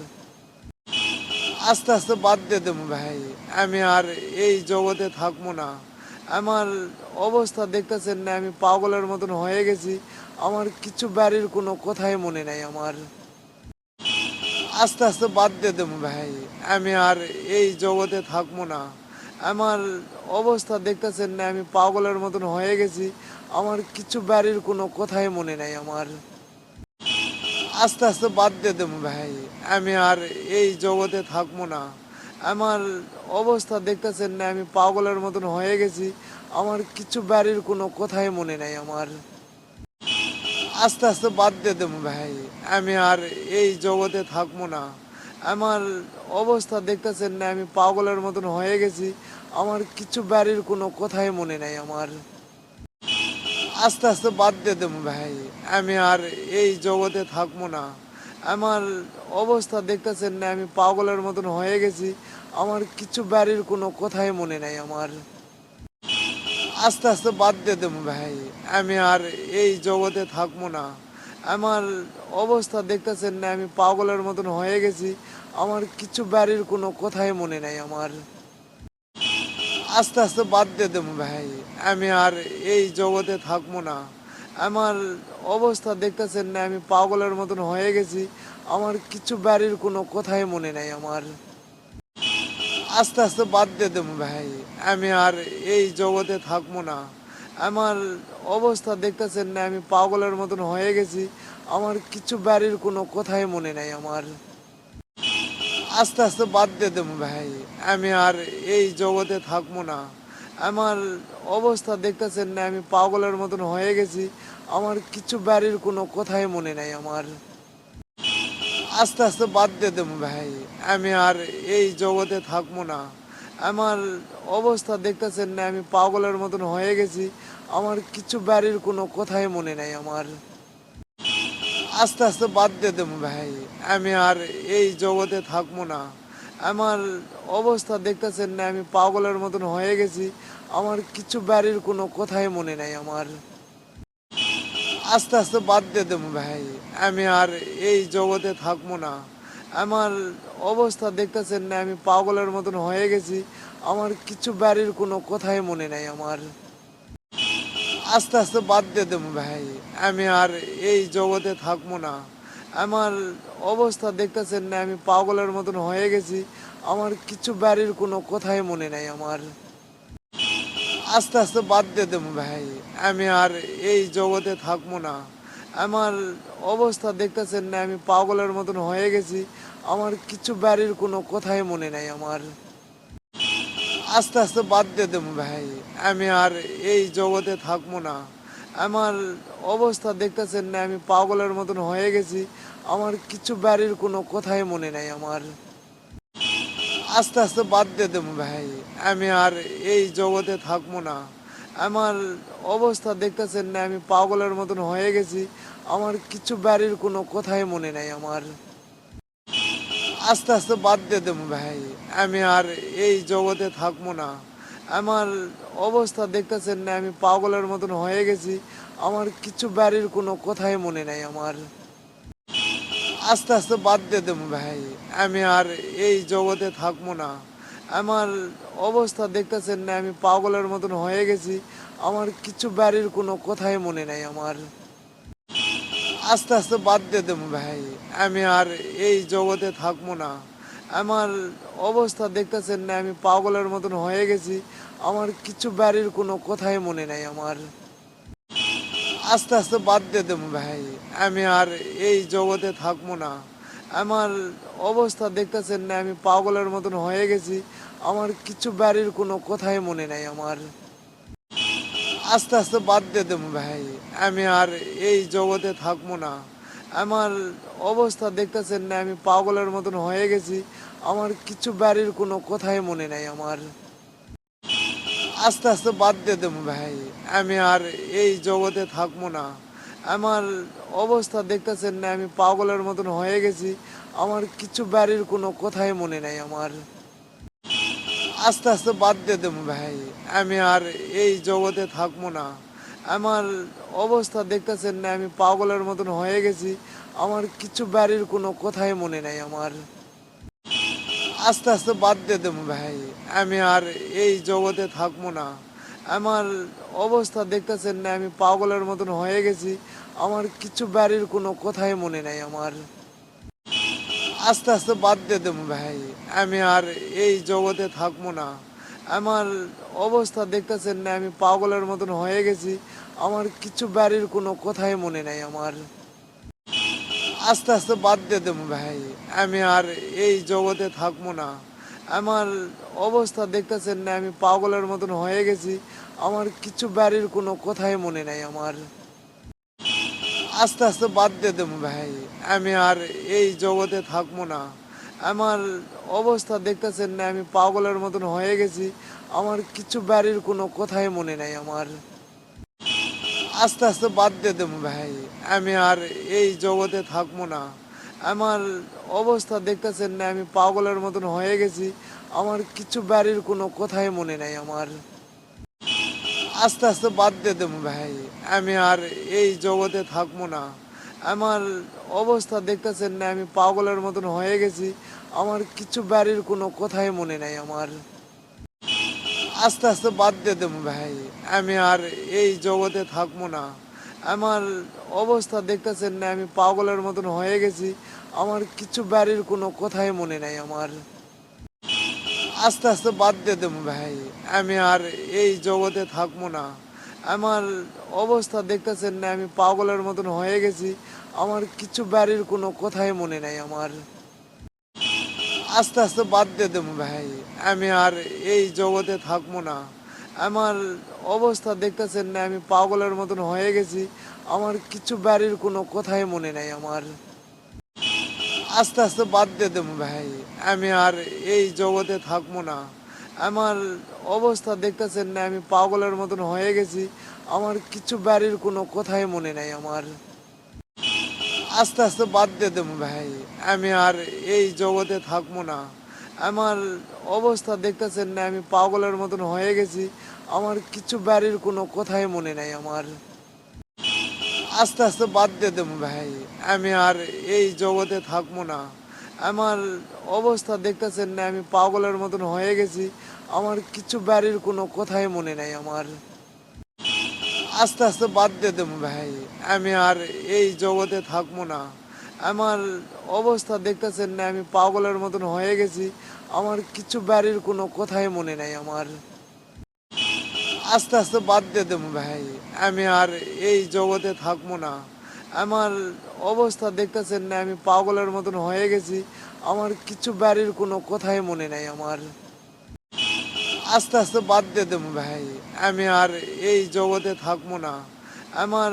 [SPEAKER 1] আস্তে আস্তে বাদ দিয়ে দেবো ভাই। আমি আর এই জগতে থাকবো না। আমার অবস্থা দেখতেছেন না, আমি পাগলের মতন হয়ে গেছি। আমার কিছু বাড়ির কোনো কথাই মনে নাই আমার। আস্তে আস্তে বাদ দিয়ে দেবো ভাই। আমি আর এই জগতে থাকবো না। আমার অবস্থা দেখতেছেন না, আমি পাগলের মতন হয়ে গেছি। আমার কিছু বাড়ির কোনো কথাই মনে নাই আমার। আস্তে আস্তে বাদ দিয়ে দেবো ভাই। আমি আর এই জগতে থাকবো না। আমার অবস্থা দেখতেছেন না, আমি পাগলের মতন হয়ে গেছি। আমার কিছু বাড়ির কোনো কথাই মনে নাই আমার। আস্তে আস্তে বাদ দিয়ে দেবো ভাই। আমি আর এই জগতে থাকবো না। আমার অবস্থা দেখতেছেন না, আমি পাগলের মতন হয়ে গেছি। আমার কিছু বাড়ির কোনো কথাই মনে নাই আমার। আস্তে আস্তে বাদ দিয়ে দেবো ভাই। আমি আর এই জগতে থাকবো না। আমার অবস্থা দেখতেছেন না, আমি পাগলের মতন হয়ে গেছি। আমার কিছু বাড়ির কোনো কথাই মনে নাই আমার। আস্তে আস্তে বাদ দিয়ে দেবো ভাই। আমি আর এই জগতে থাকবো না। আমার অবস্থা দেখতেছেন না, আমি পাগলের মতন হয়ে গেছি। আমার কিছু বাড়ির কোনো কথাই মনে নাই আমার। আস্তে আস্তে বাদ দিয়ে দেবো ভাই। আমি আর এই জগতে থাকবো না। আমার অবস্থা দেখতেছেন না, আমি পাগলের মতন হয়ে গেছি। আমার কিছু বাড়ির কোনো কথাই মনে নাই আমার। আস্তে আস্তে বাদ দিয়ে দেবো ভাই। আমি আর এই জগতে থাকবো না। আমার অবস্থা দেখতেছেন না, আমি পাগলের মতন হয়ে গেছি। আমার কিছু বাড়ির কোনো কথাই মনে নাই আমার। আস্তে আস্তে বাদ দিয়ে দেবো ভাই। আমি আর এই জগতে থাকবো না। আমার অবস্থা দেখতেছেন না, আমি পাগলের মতন হয়ে গেছি। আমার কিছু বাড়ির কোনো কথাই মনে নাই আমার। আস্তে আস্তে বাদ দিয়ে দেবো ভাই। আমি আর এই জগতে থাকবো না। আমার অবস্থা দেখতেছেন না, আমি পাগলের মতন হয়ে গেছি। আমার কিছু বাড়ির কোনো কথাই মনে নাই আমার। আস্তে আস্তে বাদ দিয়ে দেবো ভাই। আমি আর এই জগতে থাকবো না। আমার অবস্থা দেখতেছেন না, আমি পাগলের মতন হয়ে গেছি। আমার কিছু বাড়ির কোনো কথাই মনে নাই আমার। আস্তে আস্তে বাদ দিয়ে দেবো ভাই। আমি আর এই জগতে থাকবো না। আমার অবস্থা দেখতেছেন না, আমি পাগলের মতন হয়ে গেছি। আমার কিছু বাড়ির কোনো কথাই মনে নাই আমার। আস্তে আস্তে বাদ দিয়ে দেবো ভাই। আমি আর এই জগতে থাকবো না। আমার অবস্থা দেখতেছেন না, আমি পাগলের মতন হয়ে গেছি। আমার কিছু বাড়ির কোনো কথাই মনে নাই আমার। আস্তে আস্তে বাদ দিয়ে দেবো ভাই। আমি আর এই জগতে থাকবো না। আমার অবস্থা দেখতেছেন না, আমি পাগলের মতন হয়ে গেছি। আমার কিছু বাড়ির কোনো কথাই মনে নাই আমার। আস্তে আস্তে বাদ দিয়ে দেবো ভাই। আমি আর এই জগতে থাকবো না। আমার অবস্থা দেখতেছেন না, আমি পাগলের মতন হয়ে গেছি। আমার কিছু বাড়ির কোনো কথাই মনে নাই আমার। আস্তে আস্তে বাদ দিয়ে দেবো ভাই। আমি আর এই জগতে থাকবো না। আমার অবস্থা দেখতেছেন না, আমি পাগলের মতন হয়ে গেছি। আমার কিছু বাড়ির কোনো কথাই মনে নাই আমার। আস্তে আস্তে বাদ দিয়ে দেবো ভাই। আমি আর এই জগতে থাকবো না। আমার অবস্থা দেখতেছেন না, আমি পাগলের মতন হয়ে গেছি। আমার কিছু বাড়ির কোনো কথাই মনে নাই আমার। আস্তে আস্তে বাদ দিয়ে দেবো ভাই। আমি আর এই জগতে থাকবো না। আমার অবস্থা দেখতেছেন না, আমি পাগলের মতন হয়ে গেছি। আমার কিছু বাড়ির কোনো কথাই মনে নাই আমার। আস্তে আস্তে বাদ দিয়ে দেবো ভাই। আমি আর এই জগতে থাকবো না। আমার অবস্থা দেখতেছেন না, আমি পাগলের মতন হয়ে গেছি। আমার কিছু বাড়ির কোনো কথাই মনে নাই আমার। আস্তে আস্তে বাদ দিয়ে দেবো ভাই। আমি আর এই জগতে থাকবো না। আমার অবস্থা দেখতেছেন না, আমি পাগলের মতন হয়ে গেছি। আমার কিছু বাড়ির কোনো কথাই মনে নাই আমার। আস্তে আস্তে বাদ দিয়ে দেবো ভাই। আমি আর এই জগতে থাকবো না। আমার অবস্থা দেখতেছেন না, আমি পাগলের মতন হয়ে গেছি। আমার কিছু বাড়ির কোনো কথাই মনে নাই আমার। আস্তে আস্তে বাদ দিয়ে দেবো ভাই। আমি আর এই জগতে থাকবো না। আমার অবস্থা দেখতেছেন না, আমি পাগলের মতন হয়ে গেছি। আমার কিছু বাড়ির কোনো কথাই মনে নাই আমার। আস্তে আস্তে বাদ দিয়ে দেবো ভাই। আমি আর এই জগতে থাকবো না। আমার অবস্থা দেখতেছেন না, আমি পাগলের মতন হয়ে গেছি। আমার কিছু বাড়ির কোনো কথাই মনে নাই আমার। আস্তে আস্তে বাদ দিয়ে দেবো ভাই। আমি আর এই জগতে থাকবো না। আমার অবস্থা দেখতেছেন না, আমি পাগলের মতন হয়ে গেছি। আমার কিছু বাড়ির কোনো কথাই মনে নাই আমার। আস্তে আস্তে বাদ দিয়ে দেবো ভাই। আমি আর এই জগতে থাকবো না। আমার অবস্থা দেখতেছেন না, আমি পাগলের মতন হয়ে গেছি। আমার কিছু বাড়ির কোনো কথাই মনে নাই আমার। আস্তে আস্তে বাদ দিয়ে দেবো ভাই। আমি আর এই জগতে থাকবো না। আমার অবস্থা দেখতেছেন না, আমি পাগলের মতন হয়ে গেছি। আমার কিছু বাড়ির কোনো কথাই মনে নাই আমার। আস্তে আস্তে বাদ দিয়ে দেবো ভাই। আমি আর এই জগতে থাকবো না। আমার অবস্থা দেখতেছেন না, আমি পাগলের মতন হয়ে গেছি। আমার কিছু বাড়ির কোনো কথাই মনে নাই আমার। আস্তে আস্তে বাদ দিয়ে দেবো ভাই। আমি আর এই জগতে থাকবো না। আমার অবস্থা দেখতেছেন না, আমি পাগলের মতন হয়ে গেছি। আমার কিছু বাড়ির কোনো কথাই মনে নাই আমার। আস্তে আস্তে বাদ দিয়ে দেবো ভাই। আমি আর এই জগতে থাকবো না। আমার অবস্থা দেখতেছেন না, আমি পাগলের মতন হয়ে গেছি। আমার কিছু বাড়ির কোনো কথাই মনে নাই আমার। আস্তে আস্তে বাদ দিয়ে দেবো ভাই। আমি আর এই জগতে থাকবো না। আমার অবস্থা দেখতেছেন না, আমি পাগলের মতন হয়ে গেছি। আমার কিছু বাড়ির কোনো কথাই মনে নাই আমার। আস্তে আস্তে বাদ দিয়ে দেবো ভাই। আমি আর এই জগতে থাকবো না। আমার অবস্থা দেখতেছেন না, আমি পাগলের মতন হয়ে গেছি। আমার কিছু বাড়ির কোনো কথাই মনে নাই আমার। আস্তে আস্তে বাদ দিয়ে দেবো ভাই। আমি আর এই জগতে থাকবো না। আমার অবস্থা দেখতেছেন না, আমি পাগলের মতন হয়ে গেছি। আমার কিছু বাড়ির কোনো কথাই মনে নাই আমার। আস্তে আস্তে বাদ দিয়ে দেবো ভাই। আমি আর এই জগতে থাকবো না। আমার অবস্থা দেখতেছেন না, আমি পাগলের মতন হয়ে গেছি। আমার কিছু বাড়ির কোনো কথাই মনে নাই আমার। আস্তে আস্তে বাদ দিয়ে দেবো ভাই। আমি আর এই জগতে থাকবো না। আমার অবস্থা দেখতেছেন না, আমি পাগলের মতন হয়ে গেছি। আমার কিছু বাড়ির কোনো কথাই মনে নাই আমার। আস্তে আস্তে বাদ দিয়ে দেবো ভাই। আমি আর এই জগতে থাকবো না। আমার অবস্থা দেখতেছেন না, আমি পাগলের মতন হয়ে গেছি। আমার কিছু বাড়ির কোনো কথাই মনে নাই আমার। আস্তে আস্তে বাদ দিয়ে দেবো ভাই। আমি আর এই জগতে থাকবো না। আমার অবস্থা দেখতেছেন না, আমি পাগলের মতন হয়ে গেছি। আমার কিছু বাড়ির কোনো কথাই মনে নাই আমার। আস্তে আস্তে বাদ দিয়ে দেবো ভাই। আমি আর এই জগতে থাকবো না। আমার অবস্থা দেখতেছেন না, আমি পাগলের মতন হয়ে গেছি। আমার কিছু বাড়ির কোনো কথাই মনে নাই আমার। আস্তে আস্তে বাদ দিয়ে দেবো ভাই। আমি আর এই জগতে থাকবো না। আমার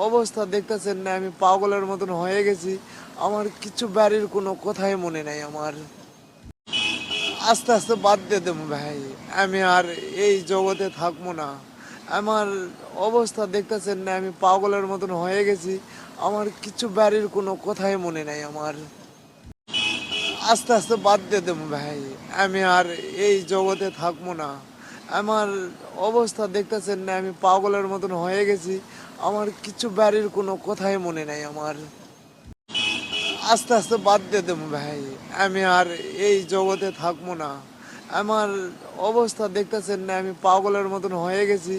[SPEAKER 1] অবস্থা দেখতেছেন না, আমি পাগলের মতন হয়ে গেছি। আমার কিছু বাড়ির কোনো কথাই মনে নাই আমার। আস্তে আস্তে বাদ দিয়ে দেবো ভাই। আমি আর এই জগতে থাকবো না। আমার অবস্থা দেখতেছেন না, আমি পাগলের মতন হয়ে গেছি। আমার কিছু বাড়ির কোনো কথাই মনে নাই আমার। আস্তে আস্তে বাদ দিয়ে দেবো ভাই। আমি আর এই জগতে থাকবো না। আমার অবস্থা দেখতেছেন না, আমি পাগলের মতন হয়ে গেছি। আমার কিছু বাড়ির কোনো কথাই মনে নাই আমার। আস্তে আস্তে বাদ দিয়ে দেবো ভাই। আমি আর এই জগতে থাকবো না। আমার অবস্থা দেখতেছেন না, আমি পাগলের মতন হয়ে গেছি।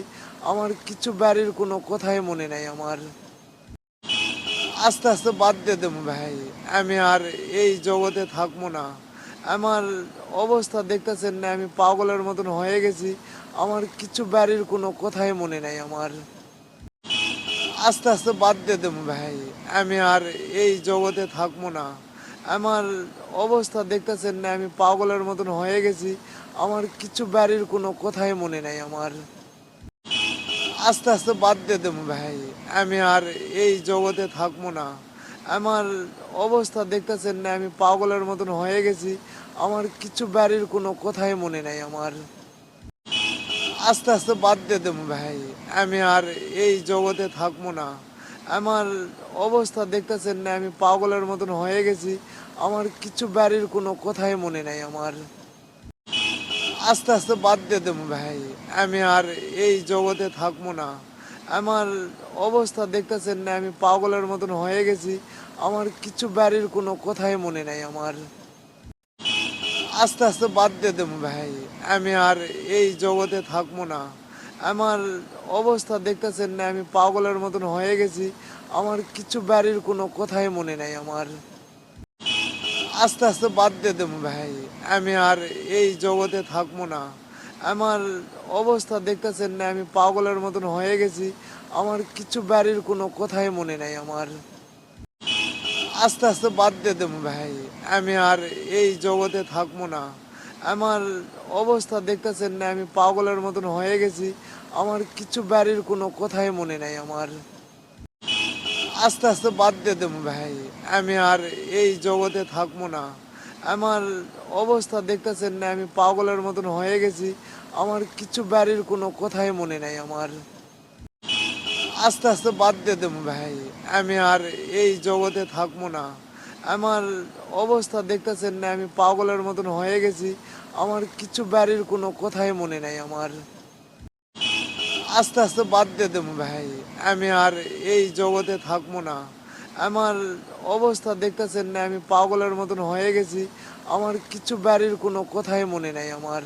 [SPEAKER 1] আমার কিছু বাড়ির কোনো কথাই মনে নাই আমার। আস্তে আস্তে বাদ দিয়ে দেবো ভাই। আমি আর এই জগতে থাকবো না। আমার অবস্থা দেখতেছেন না, আমি পাগলের মতন হয়ে গেছি। আমার কিছু বাড়ির কোনো কথাই মনে নাই আমার। আস্তে আস্তে বাদ দিয়ে দেবো ভাই। আমি আর এই জগতে থাকবো না। আমার অবস্থা দেখতেছেন না, আমি পাগলের মতন হয়ে গেছি। আমার কিছু বাড়ির কোনো কথাই মনে নাই আমার। আস্তে আস্তে বাদ দিয়ে দেবো ভাই। আমি আর এই জগতে থাকবো না। আমার অবস্থা দেখতেছেন না, আমি পাগলের মতন হয়ে গেছি। আমার কিছু বাড়ির কোনো কথাই মনে নাই আমার। আস্তে আস্তে বাদ দিয়ে দেবো ভাই। আমি আর এই জগতে থাকবো না। আমার অবস্থা দেখতেছেন না, আমি পাগলের মতন হয়ে গেছি। আমার কিছু বাড়ির কোনো কথাই মনে নাই আমার। আস্তে আস্তে বাদ দিয়ে দেবো ভাই। আমি আর এই জগতে থাকবো না। আমার অবস্থা দেখতেছেন না, আমি পাগলের মতন হয়ে গেছি। আমার কিছু বাড়ির কোনো কথাই মনে নাই আমার। আস্তে আস্তে বাদ দিয়ে দেবো ভাই। আমি আর এই জগতে থাকবো না। আমার অবস্থা দেখতেছেন না, আমি পাগলের মতন হয়ে গেছি। আমার কিছু বাড়ির কোনো কথাই মনে নাই আমার। আস্তে আস্তে বাদ দিয়ে দেবো ভাই। আমি আর এই জগতে থাকবো না। আমার অবস্থা দেখতেছেন না, আমি পাগলের মতন হয়ে গেছি। আমার কিছু বাড়ির কোনো কথাই মনে নাই আমার। আস্তে আস্তে বাদ দিয়ে দেবো ভাই। আমি আর এই জগতে থাকবো না। আমার অবস্থা দেখতেছেন না, আমি পাগলের মতন হয়ে গেছি। আমার কিছু বাড়ির কোনো কথাই মনে নাই আমার। আস্তে আস্তে বাদ দিয়ে দেবো ভাই। আমি আর এই জগতে থাকবো না। আমার অবস্থা দেখতেছেন না, আমি পাগলের মতন হয়ে গেছি। আমার কিছু বাড়ির কোনো কথাই মনে নাই আমার। আস্তে আস্তে বাদ দিয়ে দেবো ভাই। আমি আর এই জগতে থাকবো না। আমার অবস্থা দেখতেছেন না, আমি পাগলের মতন হয়ে গেছি। আমার কিছু বাড়ির কোনো কথাই মনে নাই আমার। আস্তে আস্তে বাদ দিয়ে দেবো ভাই। আমি আর এই জগতে থাকবো না। আমার অবস্থা দেখতেছেন না, আমি পাগলের মতন হয়ে গেছি। আমার কিছু বাড়ির কোনো কথাই মনে নাই আমার।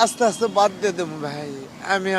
[SPEAKER 1] আস্তে আস্তে বাদ দিয়ে দেবো ভাই। আমি